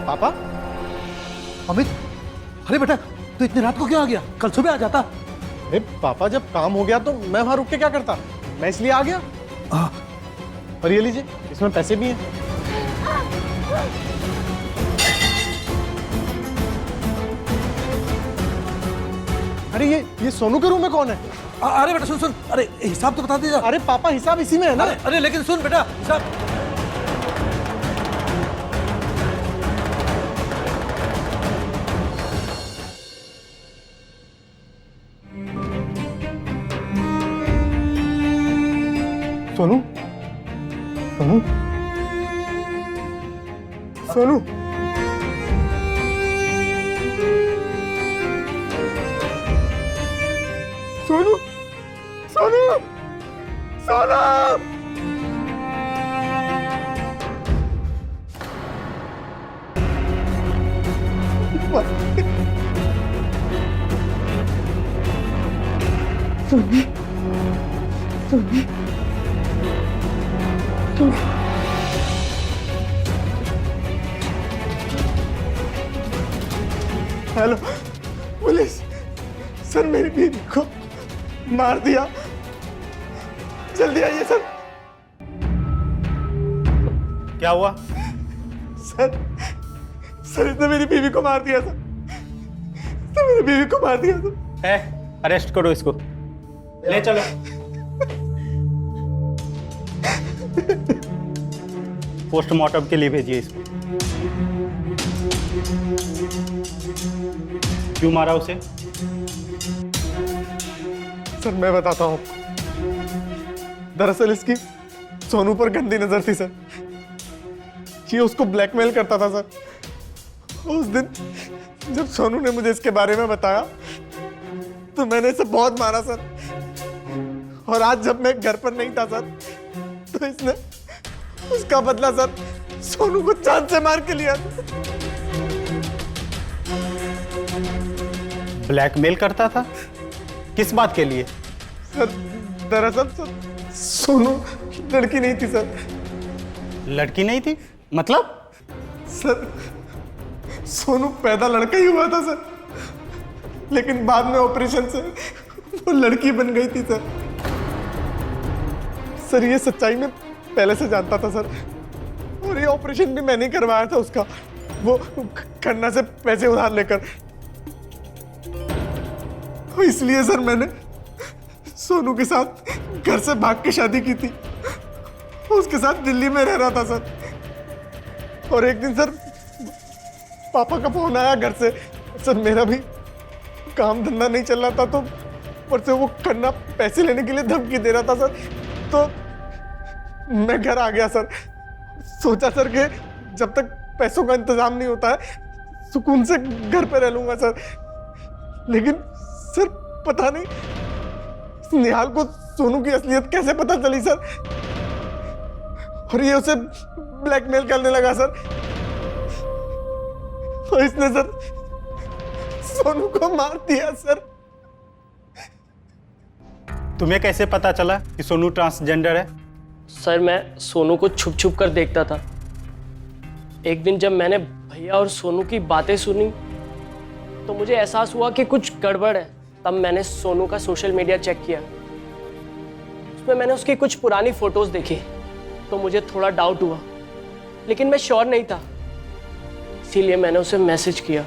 पापा अमित, अरे बेटा तू इतनी रात को क्यों आ गया? कल सुबह आ जाता। अरे पापा जब काम हो गया तो मैं वहां रुक के क्या करता, मैं इसलिए आ गया। और ये लीजिए इसमें पैसे भी हैं। अरे ये सोनू के रूम में कौन है? अरे बेटा सुन सुन, अरे हिसाब तो बता दीजिए। अरे पापा हिसाब इसी में है ना। अरे लेकिन सुन बेटा, हिसाब सोनू सोनू सोनू सोनू सोनू सोनू हेलो मार दिया। जल्दी आइए सर। क्या हुआ? सर इसने मेरी बीवी को मार दिया सर। मेरी बीवी को मार दिया सर। है, अरेस्ट करो इसको, ले चलो। पोस्टमार्टम के लिए भेजिए इसको। क्यों मारा उसे? सर मैं बताता हूँ। दरअसल इसकी सोनू पर गंदी नजर थी सर। ये उसको ब्लैकमेल करता था सर। उस दिन जब सोनू ने मुझे इसके बारे में बताया तो मैंने इसे बहुत मारा सर। और आज जब मैं घर पर नहीं था सर तो इसने उसका बदला सर सोनू को जान से मार के लिया। ब्लैकमेल करता था? किस बात के लिए? सर दरअसल सर सोनू लड़की नहीं थी सर। लड़की नहीं थी मतलब? सर सोनू पैदा लड़का ही हुआ था सर, लेकिन बाद में ऑपरेशन से वो लड़की बन गई थी सर। सर ये सच्चाई में पहले से जानता था सर। और ये ऑपरेशन भी मैंने करवाया था उसका, वो खन्ना से पैसे उधार लेकर। इसलिए सर मैंने सोनू के साथ घर से भाग के शादी की थी। उसके साथ दिल्ली में रह रहा था सर। और एक दिन सर पापा का फोन आया घर से। सर मेरा भी काम धंधा नहीं चल रहा था तो ऊपर से वो खन्ना पैसे लेने के लिए धमकी दे रहा था सर। तो मैं घर आ गया सर। सोचा सर कि जब तक पैसों का इंतजाम नहीं होता है सुकून से घर पे रह लूंगा सर। लेकिन सर पता नहीं निहाल को सोनू की असलियत कैसे पता चली सर। और ये उसे ब्लैकमेल करने लगा सर। और इसने सर सोनू को मार दिया सर। तुम्हें कैसे पता चला कि सोनू ट्रांसजेंडर है? सर मैं सोनू को छुप छुप कर देखता था। एक दिन जब मैंने भैया और सोनू की बातें सुनी तो मुझे एहसास हुआ कि कुछ गड़बड़ है। तब मैंने सोनू का सोशल मीडिया चेक किया। उसमें मैंने उसकी कुछ पुरानी फोटोज देखी तो मुझे थोड़ा डाउट हुआ, लेकिन मैं श्योर नहीं था। इसीलिए मैंने उसे मैसेज किया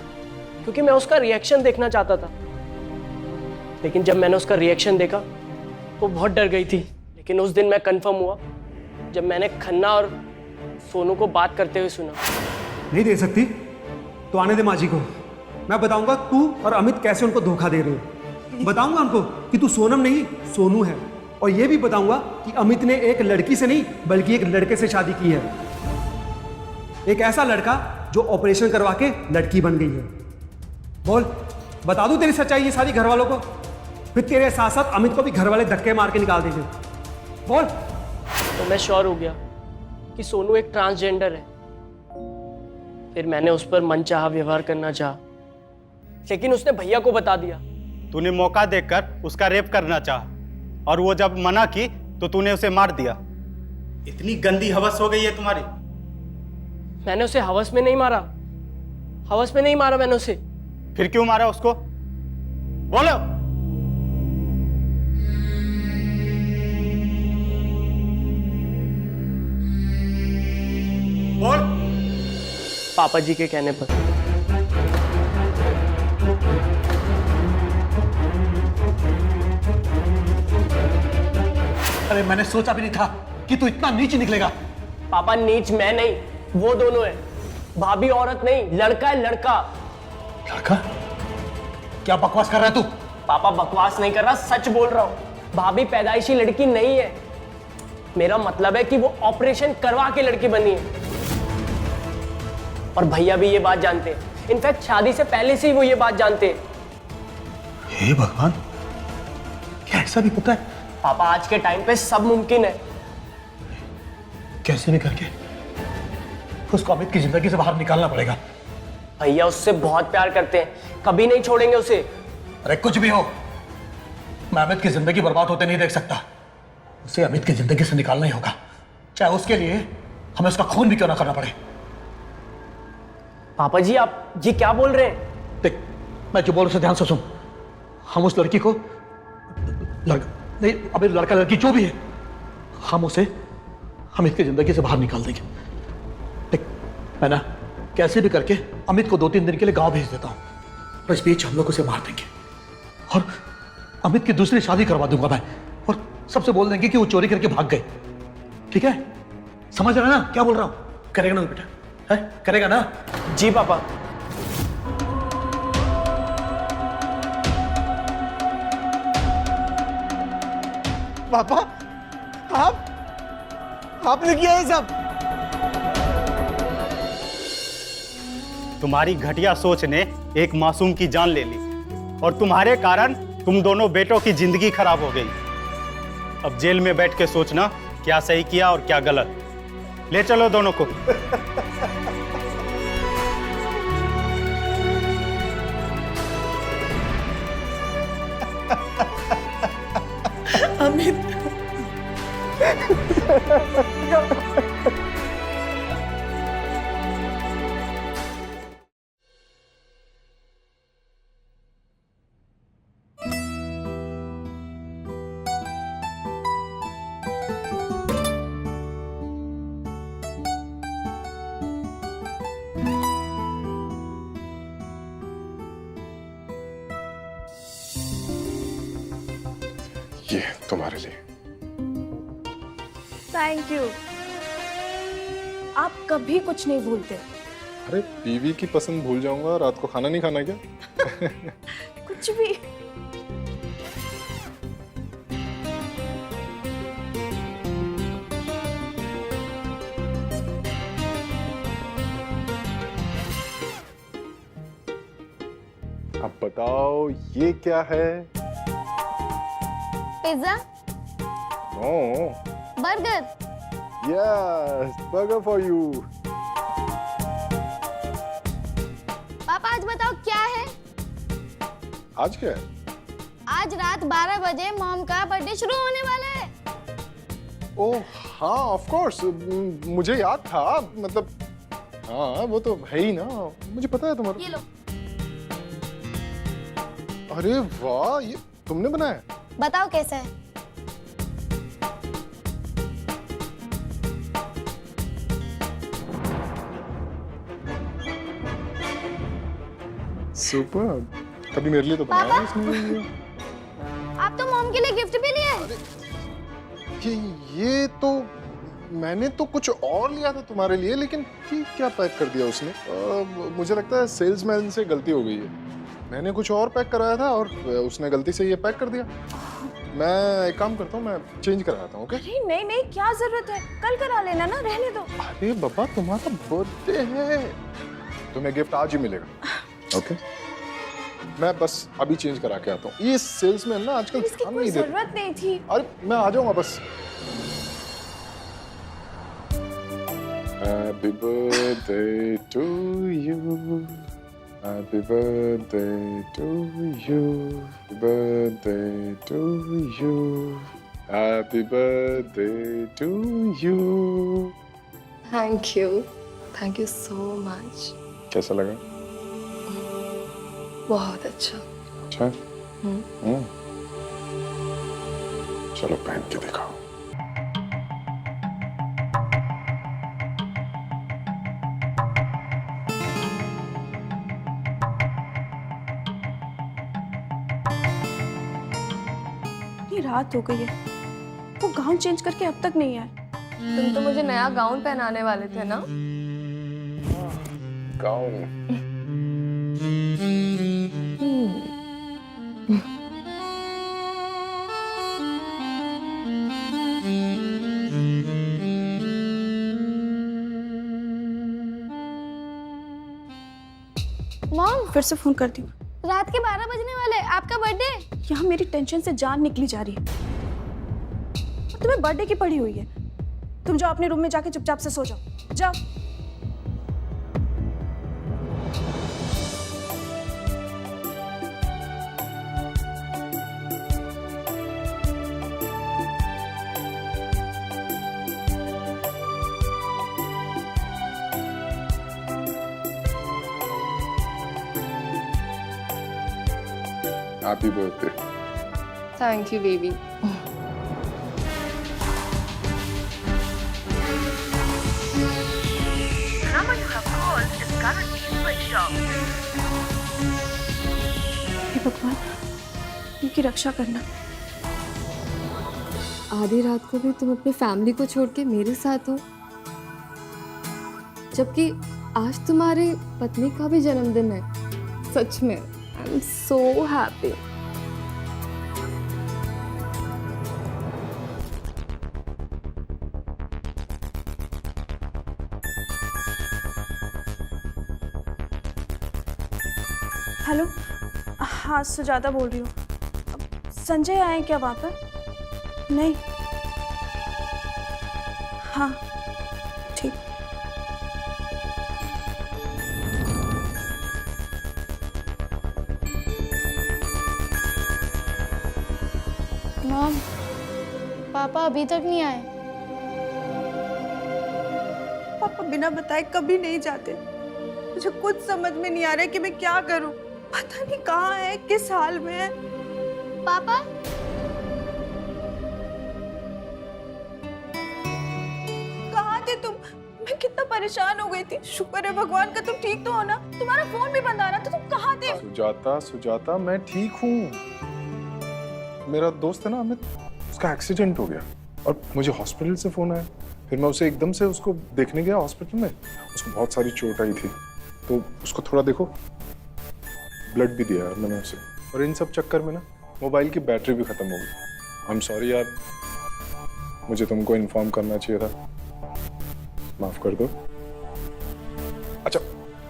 क्योंकि मैं उसका रिएक्शन देखना चाहता था। लेकिन जब मैंने उसका रिएक्शन देखा तो बहुत डर गई थी। लेकिन उस दिन मैं कंफर्म हुआ जब मैंने खन्ना और सोनू को बात करते हुए सुना। नहीं दे सकती तो आने दे माँ जी को। मैं बताऊंगा तू और अमित कैसे उनको धोखा दे रहे हो। बताऊंगा उनको कि तू सोनम नहीं सोनू है। और ये भी बताऊंगा कि अमित ने एक लड़की से नहीं बल्कि एक लड़के से शादी की है। एक ऐसा लड़का जो ऑपरेशन करवा के लड़की बन गई है। बोल, बता दूं तेरी सच्चाई ये सारी घर वालों को? फिर तेरे साथ साथ अमित को भी घर वाले धक्के मार के निकाल देंगे। बोल। तो मैं श्योर हो गया कि सोनू एक ट्रांसजेंडर है। फिर मैंने उस पर मनचाहा व्यवहार करना चाहा, लेकिन उसने भैया को बता दिया। तूने मौका देखकर उसका रेप करना चाहा और वो जब मना की तो तूने उसे मार दिया। इतनी गंदी हवस हो गई है तुम्हारी। मैंने उसे हवस में नहीं मारा। हवस में नहीं मारा मैंने उसे। फिर क्यों मारा उसको? बोलो। बोल। पापा जी के कहने पर। अरे मैंने सोचा भी नहीं था कि तू इतना नीच निकलेगा। पापा नीच मैं नहीं, वो दोनों है। भाभी औरत नहीं, लड़का है लड़का। लड़का? क्या बकवास कर रहा है तू? पापा बकवास नहीं कर रहा, सच बोल रहा हूँ। भाभी पैदाइशी लड़की नहीं है। मेरा मतलब है कि वो ऑपरेशन करवा के लड़की बनी है। और भैया भी ये बात जानते हैं। इनफैक्ट शादी से पहले से ही वो ये बात जानते हैं। हे भगवान, क्या ऐसा भी होता है? पापा आज के टाइम पे सब मुमकिन है। कैसे भी करके उसको अमित की जिंदगी से बाहर निकालना पड़ेगा। भैया उससे बहुत प्यार करते हैं, कभी नहीं छोड़ेंगे उसे। अरे कुछ भी हो, मैं अमित की जिंदगी बर्बाद होते नहीं देख सकता। उसे अमित की जिंदगी से निकालना ही होगा, चाहे उसके लिए हमें उसका खून भी क्यों ना करना पड़े। पापा जी आप जी क्या बोल रहे हैं? देख, मैं जो बोल उसे ध्यान से सुन। हम उस लड़की को लड़का नहीं, अबे लड़का लड़की जो भी है, हम उसे अमित की जिंदगी से बाहर निकाल देंगे। देख, मैं ना कैसे भी करके अमित को 2-3 दिन के लिए गांव भेज देता हूं, और इस बीच हम लोग उसे मार देंगे और अमित की दूसरी शादी करवा दूंगा मैं, और सबसे बोल देंगे कि वो चोरी करके भाग गए। ठीक है? समझ रहा है ना क्या बोल रहा हूं? करेगा ना बेटा? है, करेगा ना? जी पापा। पापा, आपने किया ये सब? तुम्हारी घटिया सोच ने एक मासूम की जान ले ली और तुम्हारे कारण तुम दोनों बेटों की जिंदगी खराब हो गई। अब जेल में बैठ के सोचना क्या सही किया और क्या गलत। ले चलो दोनों को। अमित, ये तुम्हारे लिए। Thank you. आप कभी कुछ नहीं भूलते। अरे बीवी की पसंद भूल जाऊंगा, रात को खाना नहीं खाना क्या? कुछ भी। अब बताओ ये क्या है? Pizza, no, burger. Yes, burger for you. Papa आज बताओ क्या है? आज क्या है? आज रात 12 बजे मॉम का बर्थडे शुरू होने वाला है। ओह हाँ, ऑफ कोर्स, मुझे याद था, मतलब हाँ वो तो है ही ना, मुझे पता है तुम्हारा। ये लो। अरे वाह, ये तुमने बनाया? बताओ कैसा है? सुपर। कभी मेरे लिए तो पापा? बनाया इसने। आप तो मॉम के लिए गिफ्ट भी लिए। ये तो मैंने तो कुछ और लिया था तुम्हारे लिए, लेकिन ये क्या पैक कर दिया उसने? मुझे लगता है सेल्समैन से गलती हो गई है। मैंने कुछ और पैक कराया था और उसने गलती से ये पैक कर दिया। मैं एक काम करता हूँ, मैं चेंज करा आता हूँ। ओके? अरे नहीं नहीं, क्या जरूरत है, कल करा लेना ना, रहने दो। अरे बाबा, तुम्हारा बर्थडे है, तुम्हें गिफ्ट आज ही मिलेगा। ओके? मैं बस अभी चेंज करा के आता हूँ। ये सेल्समैन ना आजकल इसकी ध्यान कोई नहीं देते। जरूरत नहीं थी। अरे मैं आ जाऊंगा बस। Happy birthday to you. Happy birthday to you. Happy birthday to you. Happy birthday to you. Thank you. Thank you so much. कैसा लगा? बहुत अच्छा। अच्छा? चलो पहन के दिखाओ। रात हो गई है, वो गाउन चेंज करके अब तक नहीं आए। तुम तो मुझे नया गाउन पहनाने वाले थे ना? गाउन? मॉम फिर से फोन कर दी। रात के 12 बजने वाले, आपका बर्थडे। यहाँ मेरी टेंशन से जान निकली जा रही है। और तुम्हें बर्थडे की पड़ी हुई है। तुम जाओ अपने रूम में जाके चुपचाप से सो जाओ, जाओ। Happy birthday. Thank you baby. हे भगवान, इनकी रक्षा करना। आधी रात को भी तुम अपनी फैमिली को छोड़ के मेरे साथ हो, जबकि आज तुम्हारी पत्नी का भी जन्मदिन है। सच में I am so happy. Hello, हाँ सुजाता बोल रही हूँ। संजय आए क्या वहाँ पर? नहीं। हाँ ठीक। मॉम, पापा अभी तक नहीं आए। पापा बिना बताए कभी नहीं जाते। मुझे कुछ समझ में नहीं आ रहा है कि मैं क्या करूं। पता नहीं कहाँ है, किस हाल में है। पापा, कहाँ थे तुम? मैं कितना परेशान हो गई थी। शुक्र है भगवान का तुम ठीक तो हो ना। तुम्हारा फोन भी बंद आ रहा था, तुम कहाँ थे? सुजाता सुजाता मैं ठीक हूँ। मेरा दोस्त है ना अमित, उसका एक्सीडेंट हो गया और मुझे हॉस्पिटल से फोन आया। फिर मैं उसे एकदम से उसको देखने गया हॉस्पिटल में। उसको बहुत सारी चोट आई थी, तो उसको थोड़ा देखो, ब्लड भी दिया यार मैंने उसे। और इन सब चक्कर में ना मोबाइल की बैटरी भी खत्म हो गई। आई एम सॉरी यार, मुझे तुमको इन्फॉर्म करना चाहिए था, माफ कर दो। अच्छा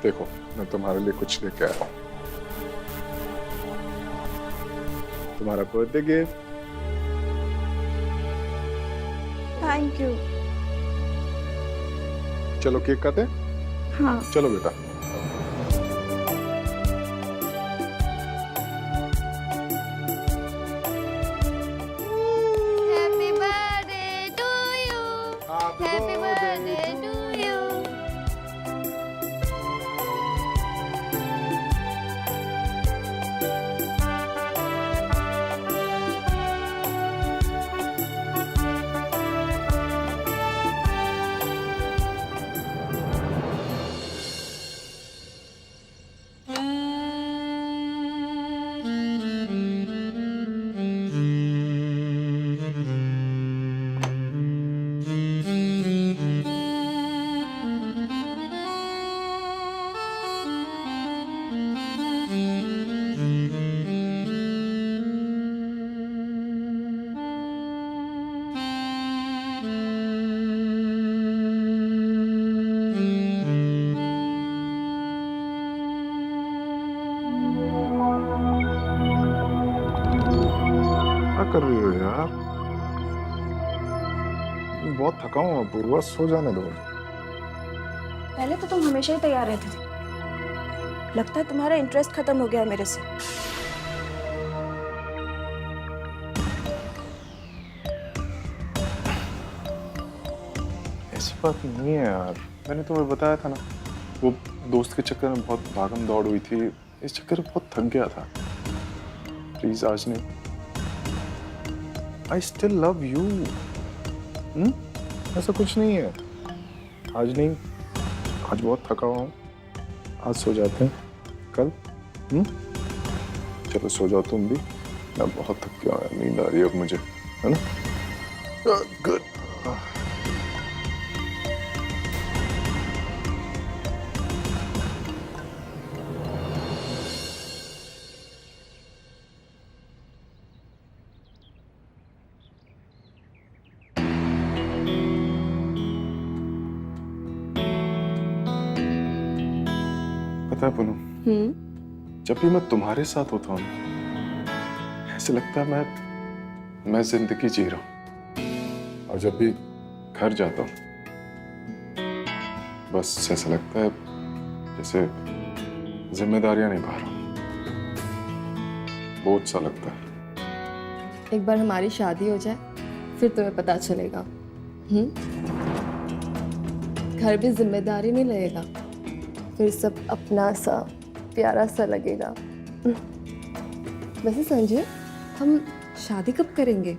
देखो, मैं तुम्हारे लिए कुछ लेके आया हूँ, तुम्हारा बर्थडे गिफ्ट। Thank you. चलो केक काटे। हाँ चलो बेटा। Happy birthday to you, happy birthday to you. क्या कर रही हो यार? बहुत थका हूँ पूर्वा, सो जाने दो। पहले तो तुम हमेशा ही तैयार रहते थे। लगता है तुम्हारा इंटरेस्ट खत्म हो गया है मेरे से। ऐसी बात नहीं है यार, मैंने तुम्हें बताया था ना, वो दोस्त के चक्कर में बहुत भागम दौड़ हुई थी, इस चक्कर में बहुत थक गया था। प्लीज आज नहीं। I still love you. ऐसा कुछ नहीं है। आज नहीं, आज बहुत थका हुआ हूँ, आज सो जाते हैं, कल। चलो सो जाओ तुम भी, मैं बहुत थक गया हूँ, नींद आ रही है अब मुझे, है ना? गुड। पता है पुनम, जब भी मैं तुम्हारे साथ होता हूँ ऐसे लगता है मैं जिंदगी जी रहा हूँ, और जब भी घर जाता हूँ बस ऐसा लगता है जैसे जिम्मेदारियां निभा रहा हूँ, बोझ सा लगता है। एक बार हमारी शादी हो जाए फिर तुम्हें पता चलेगा। घर भी जिम्मेदारी नहीं लगेगा, फिर सब अपना सा प्यारा सा लगेगा। वैसे संजय, हम शादी कब करेंगे?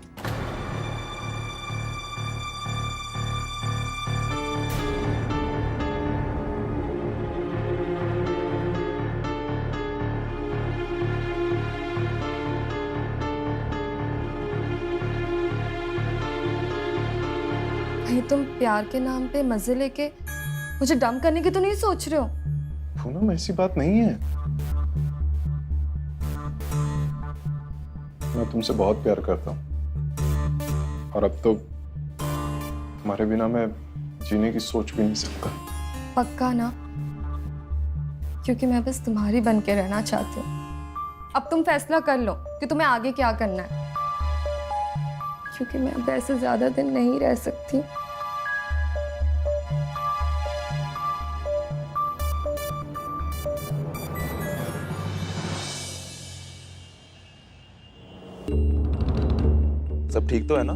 कहीं तुम प्यार के नाम पे मजे लेके मुझे डंप करने की तो नहीं सोच रहे हो? पूनम ऐसी बात नहीं है। मैं तुमसे बहुत प्यार करता हूँ और अब तो तुम्हारे बिना मैं जीने की सोच भी नहीं सकता। पक्का ना? क्योंकि मैं बस तुम्हारी बन के रहना चाहती हूँ। अब तुम फैसला कर लो कि तुम्हें आगे क्या करना है, क्योंकि मैं अब ऐसे ज्यादा दिन नहीं रह सकती। सब ठीक तो है ना?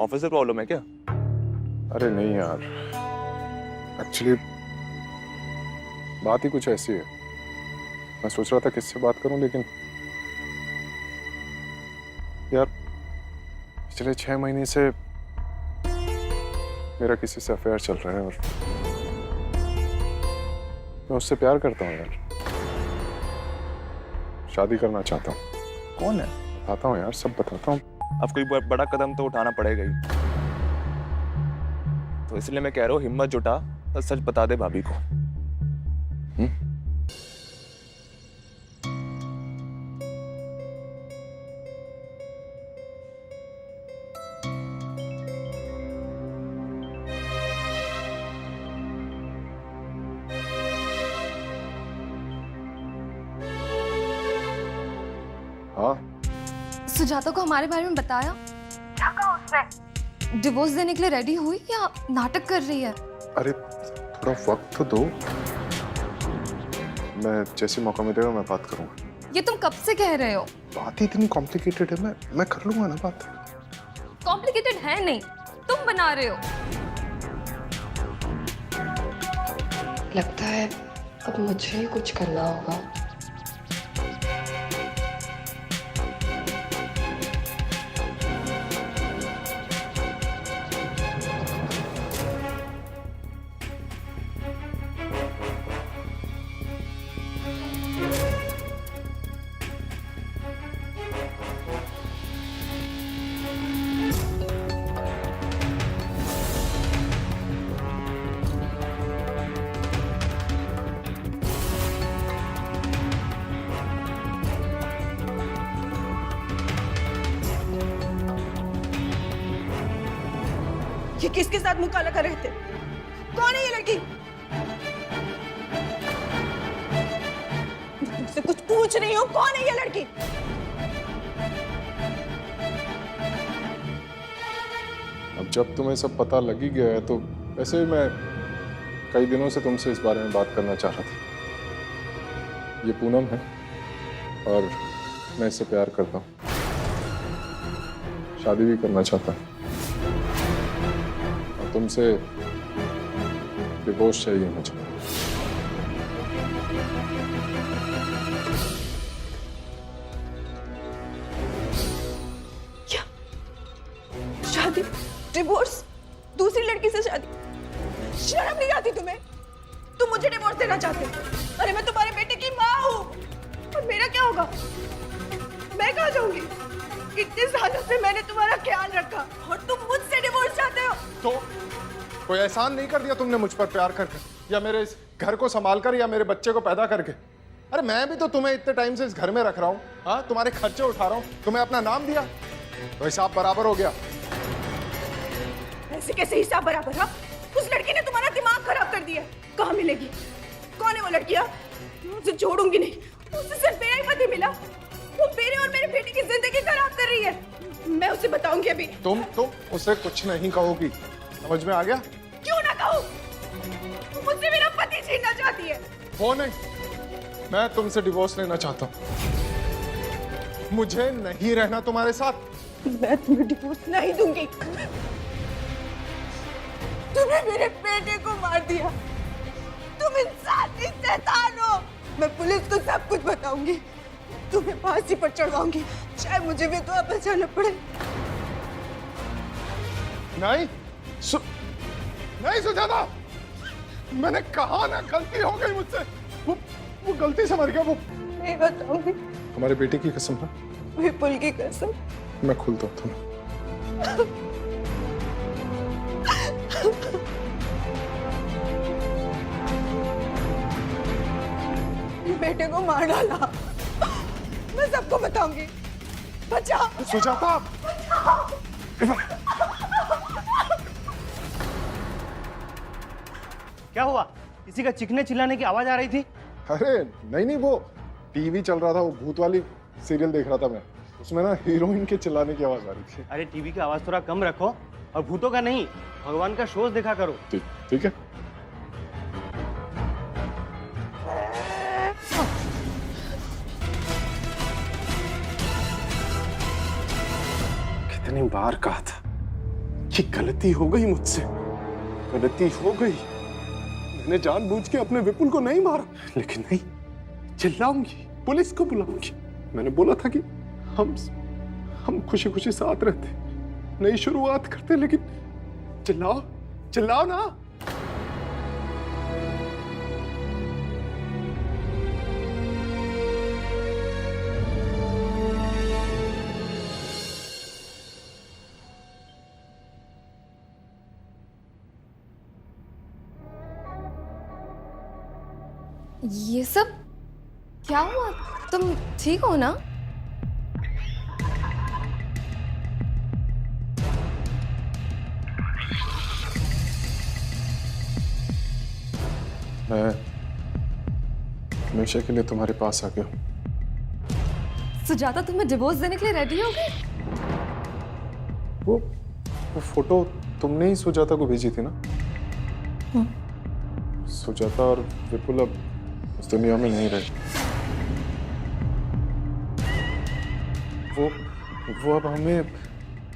ऑफिस से प्रॉब्लम है क्या? अरे नहीं यार, एक्चुअली बात ही कुछ ऐसी है। मैं सोच रहा था किससे बात करूं, लेकिन यार पिछले 6 महीने से मेरा किसी से अफेयर चल रहा है और मैं उससे प्यार करता हूँ यार। शादी करना चाहता हूँ। कौन है? बताता हूँ यार, सब बताता हूँ। अब कोई बड़ा कदम तो उठाना पड़ेगा ही, तो इसलिए मैं कह रहा हूँ हिम्मत जुटा और सच बता दे भाभी को। हाँ, सुजाता को हमारे बारे में बताया? क्या कहा उसने? डिवोर्स देने के लिए रेडी हुई या नाटक कर रही है? अरे थोड़ा वक्त तो दो, मैं जैसे मौका मिलेगा मैं बात करूंगा। ये तुम कब से कह रहे हो? बात ही इतनी कॉम्प्लिकेटेड है, मैं कर लूंगा ना बात। कॉम्प्लिकेटेड है नहीं, तुम बना रहे हो। लगता है अब मुझे ही कुछ करना होगा। ये किसके साथ मुंह काला कर रहे थे? कौन है ये लड़की? मैं तुमसे कुछ पूछ रही हूँ, कौन है ये लड़की? अब जब तुम्हें सब पता लग ही गया है तो वैसे भी मैं कई दिनों से तुमसे इस बारे में बात करना चाह रहा था। ये पूनम है और मैं इससे प्यार करता हूँ, शादी भी करना चाहता हूँ। तुमसे डिवोर्स चाहिए मुझे। क्या? शादी? डिवोर्स? दूसरी लड़की से शादी? शर्म नहीं आती तुम्हें? तुम मुझे डिवोर्स देना चाहते हो? अरे मैं तुम्हारे बेटे की माँ हूँ, और मेरा क्या होगा? मैं कहाँ जाऊंगी? इतने सालों से मैंने तुम्हारा ख्याल रखा और तुम मुझसे डिवोर्स चाहते हो? तो कोई एहसान नहीं कर दिया तुमने मुझ पर प्यार करके, या मेरे इस घर को संभाल कर, या मेरे बच्चे को पैदा करके? अरे मैं भी तो तुम्हें इतने टाइम से इस घर में रख रहा हूँ, हाँ, तुम्हारे खर्चे उठा रहा हूँ, तुम्हें अपना नाम दिया तो हिसाब बराबर हो गया। ऐसे कैसे हिसाब बराबर? हाँ, उस लड़की ने तुम्हारा दिमाग खराब कर दिया। कहाँ मिलेगी? कौन है वो लड़की? मैं उसे छोड़ूंगी नहीं। उसे सिर्फ मेरा ही पति मिला, वो मेरे और मेरे बेटे की जिंदगी खराब कर रही है। मैं उसे बताऊंगी अभी। तुम उसे कुछ नहीं कहोगी, समझ में आ गया? क्यों ना कहूँ? वो मुझसे मेरा पति छीनना चाहती है। वो नहीं, मैं तुमसे डिवोर्स लेना चाहता हूँ। मुझे नहीं रहना तुम्हारे साथ। मैं तुम्हें डिवोर्स नहीं दूंगी। तुमने मेरे बेटे को मार दिया। तुम इंसान नहीं, शैतान हो। मैं पुलिस को सब कुछ बताऊंगी। तुम्हें फांसी पर चढ़वाऊंगी, चाहे मुझे भी तो वापस जाना पड़े। नहीं नहीं सुजाता, मैंने कहा ना, गलती हो गई मुझसे। वो गलती से मर गया। वो नहीं बताऊंगी, हमारे बेटे की कसम है, विपुल की कसम। मैं खुलता हूँ तुम्हें। बेटे को मार डाला, मैं सबको बताऊंगी। बचा सुजाता, क्या हुआ? किसी का चीखने चिल्लाने की आवाज आ रही थी। अरे नहीं, वो टीवी चल रहा था, वो भूत वाली सीरियल देख रहा था मैं, उसमें ना हीरोइन के चिल्लाने की आवाज आ रही थी। अरे टीवी की आवाज थोड़ा कम रखो, और भूतों का नहीं, भगवान का शोज देखा करो। ठीक है। कितनी बार कहा था कि गलती हो गई मुझसे, गलती हो गई। मैंने जानबूझ के अपने विपुल को नहीं मारा, लेकिन नहीं, चिल्लाऊंगी, पुलिस को बुलाऊंगी। मैंने बोला था कि हम खुशी खुशी साथ रहते, नई शुरुआत करते, लेकिन चिल्लाओ ना। ये सब क्या हुआ? तुम ठीक हो ना? मैं हमेशा के लिए तुम्हारे पास आ गया हूं। सुजाता तुम्हें डिवोर्स देने के लिए रेडी हो गई? वो फोटो तुमने ही सुजाता को भेजी थी ना? सुजाता और विपुल अब इस दुनिया में नहीं रहे। वो अब हमें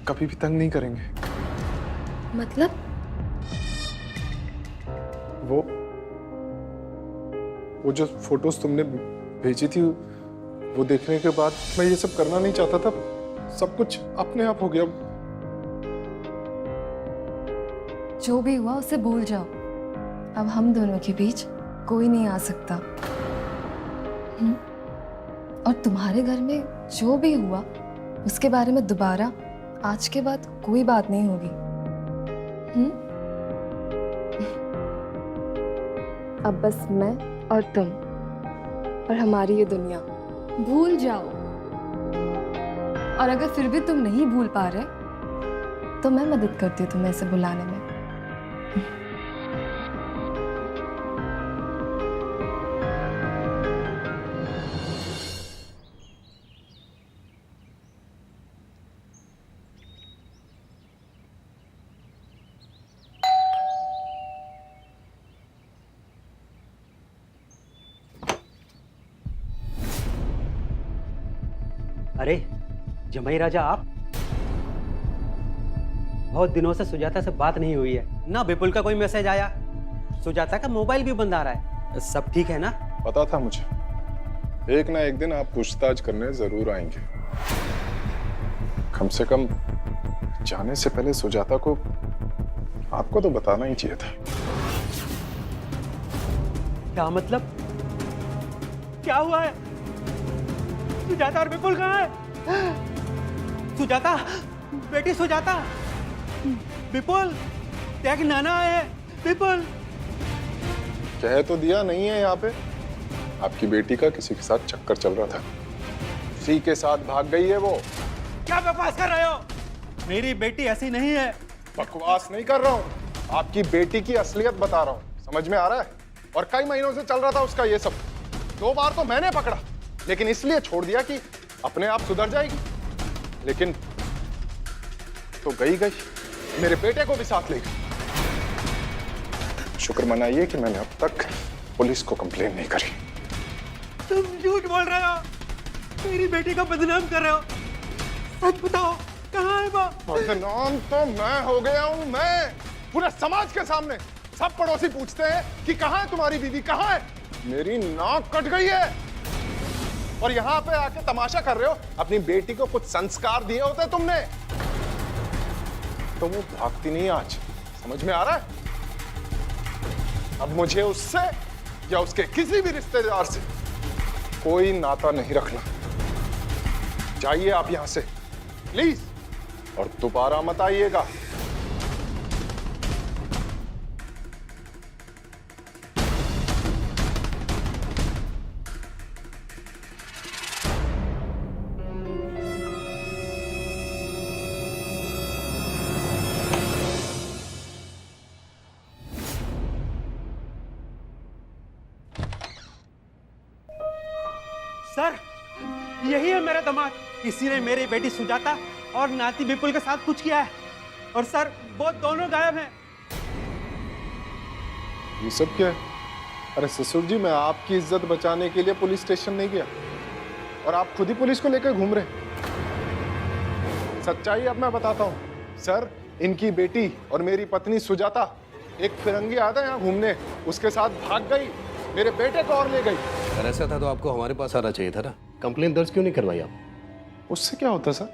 कभी भी तंग नहीं करेंगे। मतलब? वो जो फोटोज तुमने भेजी थी, वो देखने के बाद मैं ये सब करना नहीं चाहता था, सब कुछ अपने आप हो गया। जो भी हुआ उसे भूल जाओ। अब हम दोनों के बीच कोई नहीं आ सकता। और तुम्हारे घर में जो भी हुआ उसके बारे में दोबारा आज के बाद कोई बात नहीं होगी। अब बस मैं और तुम और हमारी ये दुनिया, भूल जाओ। और अगर फिर भी तुम नहीं भूल पा रहे तो मैं मदद करती हूँ तुम्हें इसे भुलाने में। अरे जमाई राजा, आप? बहुत दिनों से सुजाता से बात नहीं हुई है ना, विपुल का कोई मैसेज आया, सुजाता का मोबाइल भी बंद आ रहा है। सब ठीक है ना? पता था मुझे, एक ना एक दिन आप पूछताछ करने जरूर आएंगे। कम से कम जाने से पहले सुजाता को आपको तो बताना ही चाहिए था। क्या मतलब? क्या हुआ है? सुजाता और विपुल कहाँ है? सुजाता, बेटी सुजाता, विपुल, त्याग नाना है। विपुल कह तो दिया नहीं है यहाँ पे। आपकी बेटी का किसी के साथ चक्कर चल रहा था, उसी के साथ भाग गई है वो। क्या बकवास कर रहे हो? मेरी बेटी ऐसी नहीं है। बकवास नहीं कर रहा हूँ, आपकी बेटी की असलियत बता रहा हूँ। समझ में आ रहा है? और कई महीनों से चल रहा था उसका ये सब। 2 बार तो मैंने पकड़ा, लेकिन इसलिए छोड़ दिया कि अपने आप सुधर जाएगी। लेकिन तो गई, मेरे बेटे को भी साथ ले गई। शुक्र मनाइए कि मैंने अब तक पुलिस को कंप्लेन नहीं करी। तुम झूठ बोल रहे हो, मेरी बेटी को बदनाम कर रहे हो। सच बताओ, कहाँ है वो? बदनाम तो मैं हो गया हूँ, मैं। पूरे समाज के सामने सब पड़ोसी पूछते हैं कि कहाँ है तुम्हारी बीवी, कहाँ है? मेरी नाक कट गई है। और यहाँ पे आके तमाशा कर रहे हो। अपनी बेटी को कुछ संस्कार दिए होते तुमने तो वो भागती नहीं आज। समझ में आ रहा है? अब मुझे उससे या उसके किसी भी रिश्तेदार से कोई नाता नहीं रखना। जाइए आप यहां से प्लीज, और दोबारा मत आइएगा। सर, यही है मेरा दामाद। इसी ने मेरी बेटी सुजाता और नाती विपुल के साथ कुछ किया है। और सर, वो दोनों गायब हैं। ये सब क्या है? अरे ससुर जी, मैं आपकी इज्जत बचाने के लिए पुलिस स्टेशन नहीं गया और आप खुद ही पुलिस को लेकर घूम रहे। सच्चाई अब मैं बताता हूँ सर। इनकी बेटी और मेरी पत्नी सुजाता एक फिरंगी आता है यहाँ घूमने, उसके साथ भाग गई, मेरे बेटे को और ले गई। अगर ऐसा था तो आपको हमारे पास आना चाहिए था ना। कंप्लेन दर्ज क्यों नहीं करवाई आप? उससे क्या होता सर?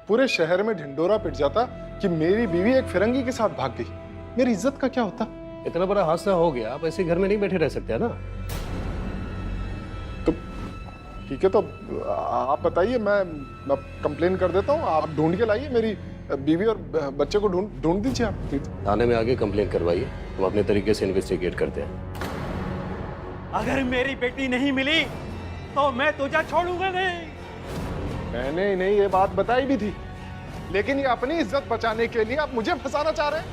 पूरे शहर में ढिंडोरा पिट जाता कि मेरी बीवी एक फिरंगी के साथ भाग गई। मेरी इज्जत का क्या होता? इतना बड़ा हादसा हो गया, आप ऐसे घर में नहीं बैठे रह सकते है ना। तो ठीक है, तो आप बताइए, मैं कंप्लेन कर देता हूँ। आप ढूंढ के लाइए मेरी बीवी और बच्चे को। ढूंढ दीजिए आप। थाने में आगे कंप्लेन करवाइए, हम अपने तरीके से इन्वेस्टिगेट करते हैं। अगर मेरी बेटी नहीं मिली तो मैं तुझे छोड़ूंगा नहीं। मैंने इन्हें ये बात बताई भी थी, लेकिन ये अपनी इज्जत बचाने के लिए आप मुझे फंसाना चाह रहे हैं।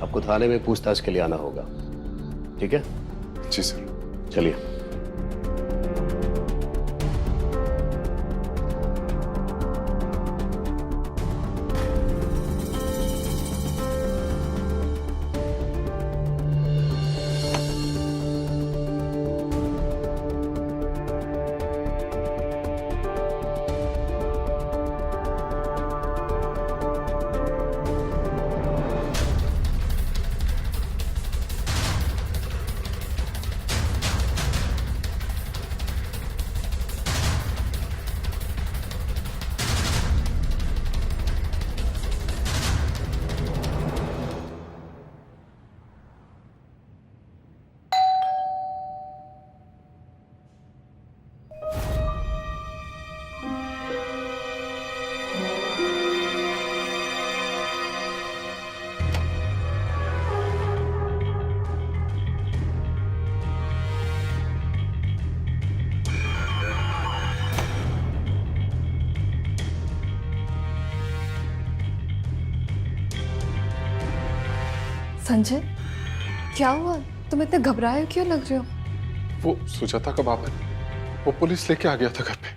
आपको थाने में पूछताछ के लिए आना होगा, ठीक है? जी सर। चलिए। संजय, क्या हुआ? तुम इतने घबराए क्यों लग रहे हो? वो सुजाता का बाप है, वो पुलिस लेके आ गया था घर पे।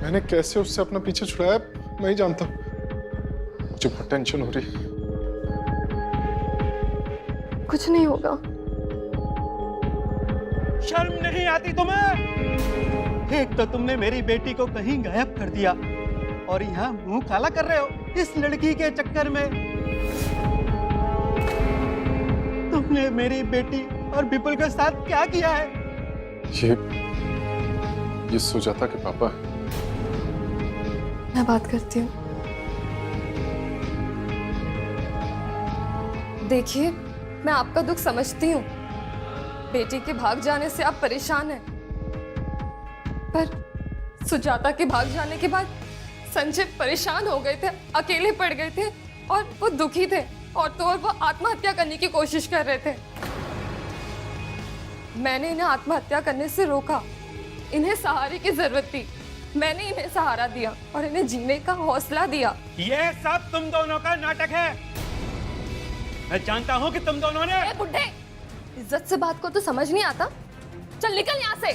मैंने कैसे उससे अपना पीछे छुड़ाया नहीं जानता। मुझे बहुत टेंशन हो रही। कुछ नहीं होगा। शर्म नहीं आती तुम्हें? एक तो तुमने मेरी बेटी को कहीं गायब कर दिया और यहाँ मुंह काला कर रहे हो इस लड़की के चक्कर में। तुमने मेरी बेटी और विपुल के साथ क्या किया है? ये सुजाता के पापा है। मैं बात करती हूँ। देखिए, मैं आपका दुख समझती हूँ। बेटी के भाग जाने से आप परेशान हैं, पर सुजाता के भाग जाने के बाद संजय परेशान हो गए थे, अकेले पड़ गए थे और वो दुखी थे और तो और वो आत्महत्या करने की कोशिश कर रहे थे। मैंने इन्हें आत्महत्या करने से रोका। इन्हें सहारे की जरूरत थी, मैंने इन्हें सहारा दिया और इन्हें जीने का हौसला दिया। ये सब तुम दोनों का नाटक है। मैं जानता हूँ कि तुम दोनों ने। बुड्ढे, इज्जत से बात को तो समझ नहीं आता? चल निकल यहाँ से,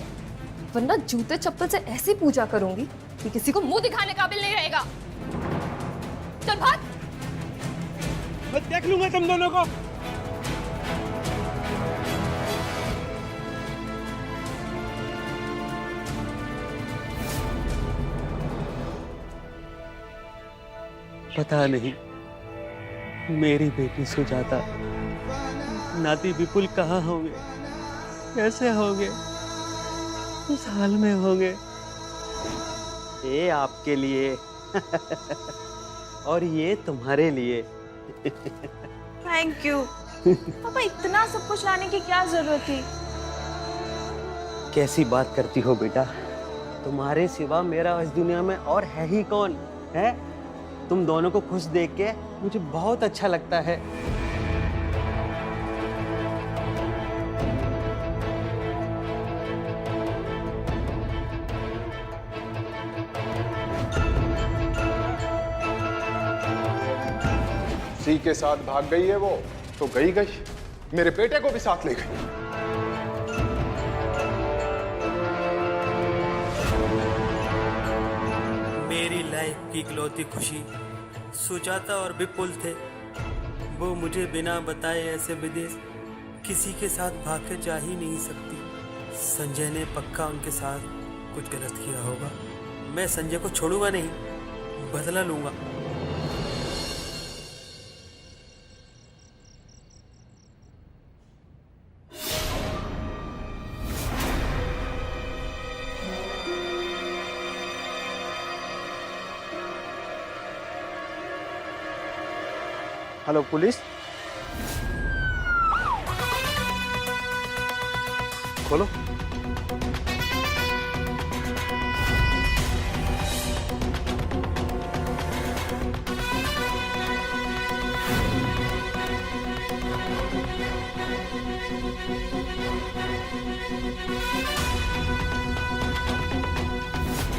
वरना जूते चप्पल से ऐसी पूजा करूंगी कि किसी को मुंह दिखाने काबिल नहीं रहेगा। चल भाग। मैं देख लूंगा तुम दोनों को। पता नहीं मेरी बेटी सुजाता, नाती विपुल कहाँ होंगे। कैसे होगे? उस हाल में होगे। ये आपके लिए और ये तुम्हारे लिए। Thank you. पापा इतना सब कुछ लाने की क्या जरूरत थी? कैसी बात करती हो बेटा, तुम्हारे सिवा मेरा इस दुनिया में और है ही कौन है? तुम दोनों को खुश देख के मुझे बहुत अच्छा लगता है। सी के साथ भाग गई है वो, तो गई गई, मेरे बेटे को भी साथ ले गई। मेरी लाइफ की इकलौती खुशी सुजाता और विपुल थे। वो मुझे बिना बताए ऐसे विदेश किसी के साथ भाग कर जा ही नहीं सकती। संजय ने पक्का उनके साथ कुछ गलत किया होगा। मैं संजय को छोड़ूंगा नहीं, बदला लूंगा। हेलो पुलिस, खोलो।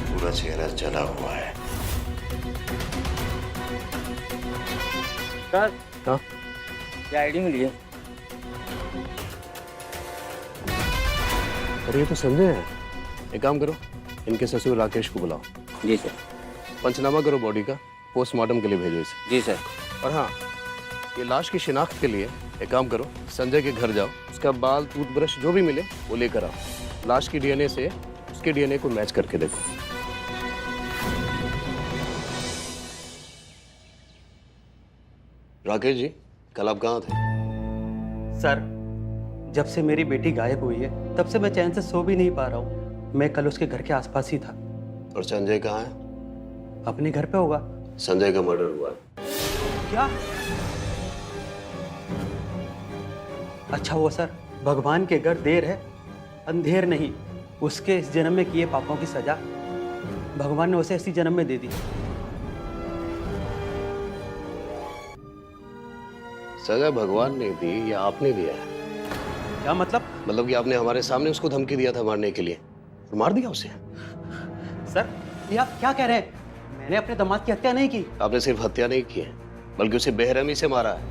पूरा चेहरा जला हुआ है। सर, क्या आईडी मिली है? अरे ये तो संजय है। एक काम करो, इनके ससुर राकेश को बुलाओ। जी सर। पंचनामा करो बॉडी का, पोस्टमार्टम के लिए भेजो इसे। जी सर। और हाँ, ये लाश की शिनाख्त के लिए एक काम करो, संजय के घर जाओ, उसका बाल टूथब्रश जो भी मिले वो लेकर आओ। लाश की डीएनए से उसके डीएनए को मैच करके देखो। राकेश जी, कल आप कहाँ थे? सर, जब से मेरी बेटी गायब हुई है तब से मैं चैन से सो भी नहीं पा रहा हूँ। मैं कल उसके घर के आसपास ही था। और संजय कहाँ है? अपने घर पे होगा। संजय का मर्डर हुआ। क्या? अच्छा वो सर, भगवान के घर देर है अंधेर नहीं। उसके इस जन्म में किए पापों की सजा भगवान ने उसे इसी जन्म में दे दी। सजा भगवान ने दी या आपने दिया है? क्या मतलब? मतलब कि आपने हमारे सामने उसको धमकी दिया था मारने के लिए और मार दिया उसे। सर, ये आप क्या कह रहे हैं? मैंने अपने दामाद की हत्या नहीं की। आपने सिर्फ हत्या नहीं की है, बल्कि उसे बेरहमी से मारा है।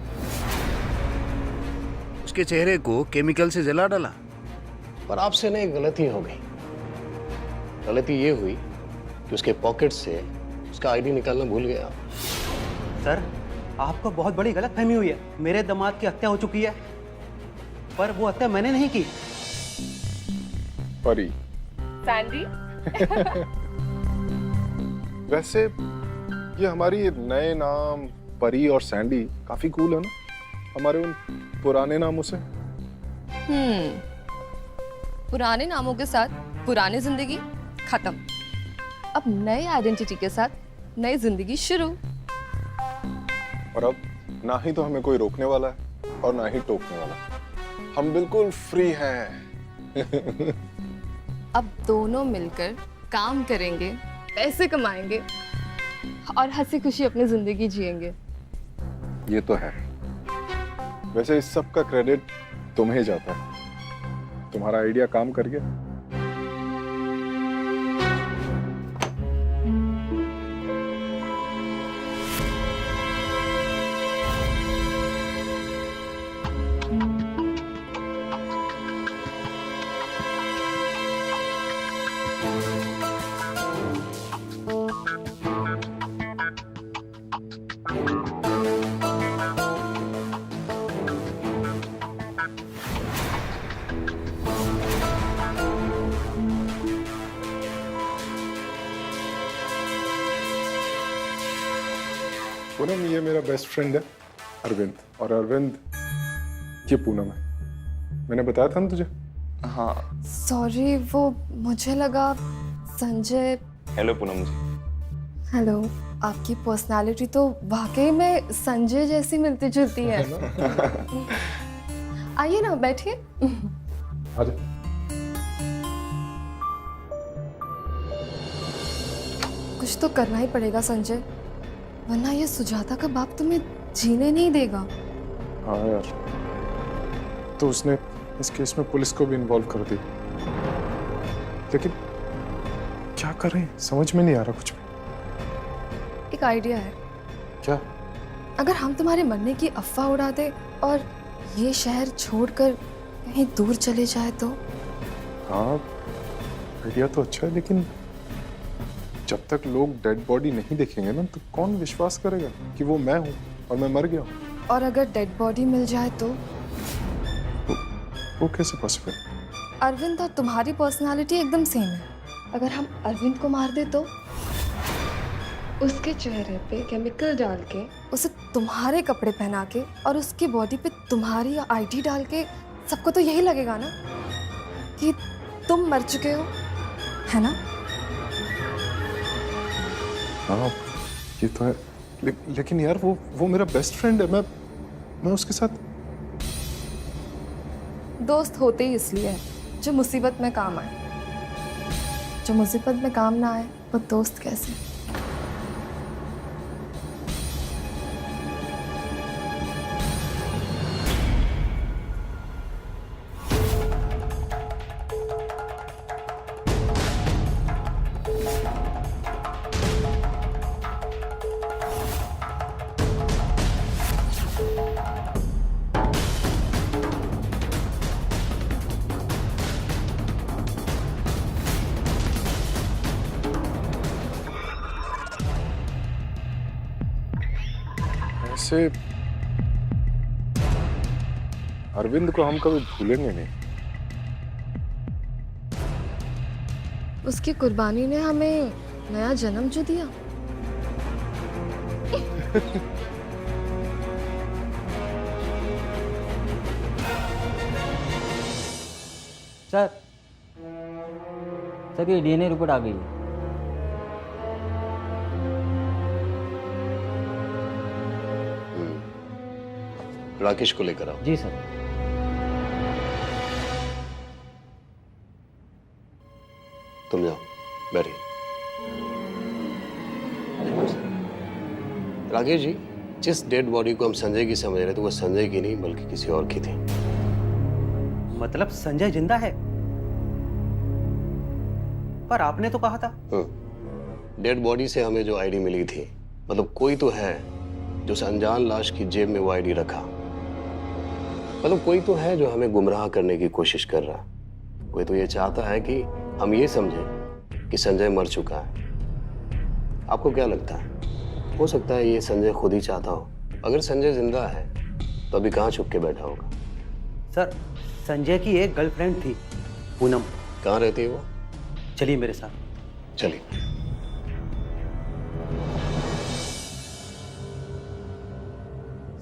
उसके चेहरे को केमिकल से जला डाला। पर आपसे ना एक गलती हो गई। गलती ये हुई कि उसके पॉकेट से उसका आईडी निकालना भूल गया। सर, आपको बहुत बड़ी गलतफहमी हुई है। मेरे दामाद की हत्या हो चुकी है, पर वो हत्या मैंने नहीं की। परी। सैंडी। वैसे ये हमारी नए नाम परी और सैंडी काफी कूल है ना, हमारे उन पुराने नामों से। पुराने नामों के साथ पुरानी जिंदगी खत्म। अब नए आइडेंटिटी के साथ नई जिंदगी शुरू। और अब ना ही तो हमें कोई रोकने वाला है और ना ही टोकने वाला। हम बिल्कुल फ्री हैं। अब दोनों मिलकर काम करेंगे, पैसे कमाएंगे और हंसी खुशी अपनी जिंदगी जिएंगे। ये तो है। वैसे इस सब का क्रेडिट तुम्हें जाता है। तुम्हारा आइडिया काम कर गया। पूनम, ये मेरा बेस्ट फ्रेंड है अरविंद, और अरविंद ये पूनम है। मैंने बताया था ना तुझे, हाँ। सॉरी, वो मुझे लगा संजय। हेलो पूनम जी। हेलो। आपकी पर्सनालिटी तो वाकई में संजय जैसी मिलती जुलती है। आइए ना, बैठिए। कुछ तो करना ही पड़ेगा संजय, वरना ये सुजाता का बाप तुम्हें जीने नहीं देगा। हाँ यार, तो उसने इस केस में पुलिस को भी इन्वॉल्व कर दी, लेकिन क्या करें समझ में नहीं आ रहा कुछ भी। एक आइडिया है। क्या? अगर हम तुम्हारे मरने की अफवाह उड़ा दे और ये शहर छोड़कर कहीं दूर चले जाए तो? हाँ, आइडिया तो अच्छा है, लेकिन जब तक लोग डेड बॉडी नहीं देखेंगे ना, तो कौन विश्वास करेगा कि वो मैं हूँ और मैं मर गया हूँ? और अगर डेड बॉडी मिल जाए तो? वो कैसे पॉसिबल? अरविंद और तुम्हारी पर्सनालिटी एकदम सेम है। अगर हम अरविंद को मार दे तो? उसके चेहरे पे केमिकल डाल के, उसे तुम्हारे कपड़े पहना के और उसकी बॉडी पे तुम्हारी आईडी डाल के, सबको तो यही लगेगा ना कि तुम मर चुके हो, है ना? हाँ, ये तो है, लेकिन यार वो मेरा बेस्ट फ्रेंड है। मैं उसके साथ। दोस्त होते ही इसलिए है जो मुसीबत में काम आए। जो मुसीबत में काम ना आए वो दोस्त कैसे? ऐसे अरविंद को हम कभी भूलेंगे नहीं। उसकी कुर्बानी ने हमें नया जन्म जो दिया। सर ये डीएनए रिपोर्ट आ गई है। राकेश को लेकर आओ। जी सर। तुम जाओ, बैठिए। राकेश जी, जिस डेड बॉडी को हम संजय की समझ रहे थे, वो संजय की नहीं बल्कि किसी और की थी। मतलब संजय जिंदा है? पर आपने तो कहा था। डेड बॉडी से हमें जो आईडी मिली थी, मतलब कोई तो है जो उस अनजान लाश की जेब में वो आईडी रखा। मतलब कोई तो है जो हमें गुमराह करने की कोशिश कर रहा है। कोई तो ये चाहता है कि हम ये समझें कि संजय मर चुका है। आपको क्या लगता है? हो सकता है ये संजय खुद ही चाहता हो। अगर संजय जिंदा है तो अभी कहाँ छुप के बैठा होगा? सर, संजय की एक गर्लफ्रेंड थी, पूनम। कहाँ रहती है वो? चलिए मेरे साथ। चलिए।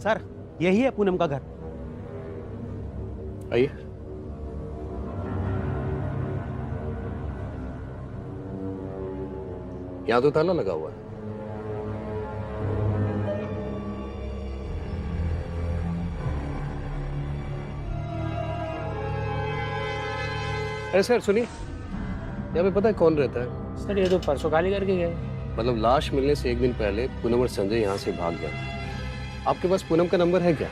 सर, यही है पूनम का घर। आइए। यहाँ तो ताला लगा हुआ है। अरे सर सुनिए, यहाँ पे पता है कौन रहता है? सर ये तो परसों खाली करके गए। मतलब लाश मिलने से एक दिन पहले पूनम और संजय यहाँ से भाग गया। आपके पास पूनम का नंबर है क्या?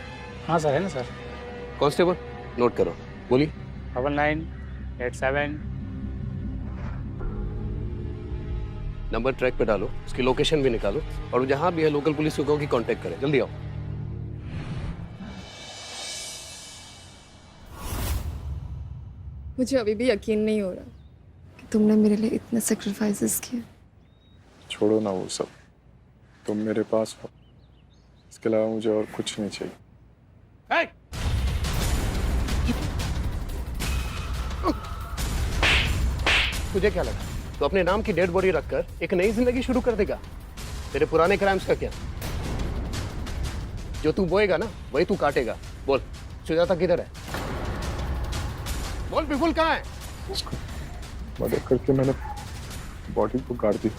हाँ सर, है ना सर। कांस्टेबल नोट करो, बोलिए। 9987। नंबर ट्रैक पे डालो, उसकी लोकेशन भी निकालो, और जहां भी है लोकल पुलिस को कहो कि कांटेक्ट करें। जल्दी आओ। मुझे अभी भी यकीन नहीं हो रहा कि तुमने मेरे लिए इतने सेक्रीफाइसेस किए। छोड़ो ना वो सब, तुम मेरे पास हो, इसके अलावा मुझे और कुछ नहीं चाहिए। तुझे क्या लगा तो अपने नाम की डेड बॉडी रखकर एक नई जिंदगी शुरू कर देगा? तेरे पुराने क्राइम्स का क्या? जो तू बोएगा ना वही तू काटेगा। बोल, सुजाता किधर है? बोल विपुल कहाँ है? मदद करके मैंने बॉडी को गाड़ दी।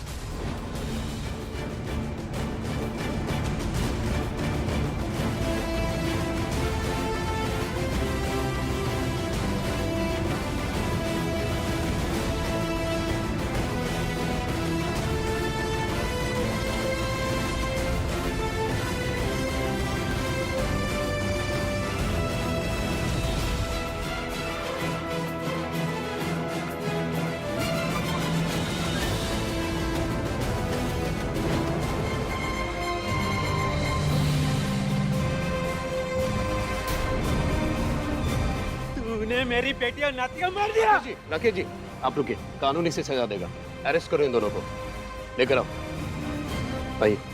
तूने मेरी बेटी और नाती को मार दिया। राकेश जी आप रुकिए, कानूनी से सजा देगा। अरेस्ट करो इन दोनों को, लेकर आओ। आइए।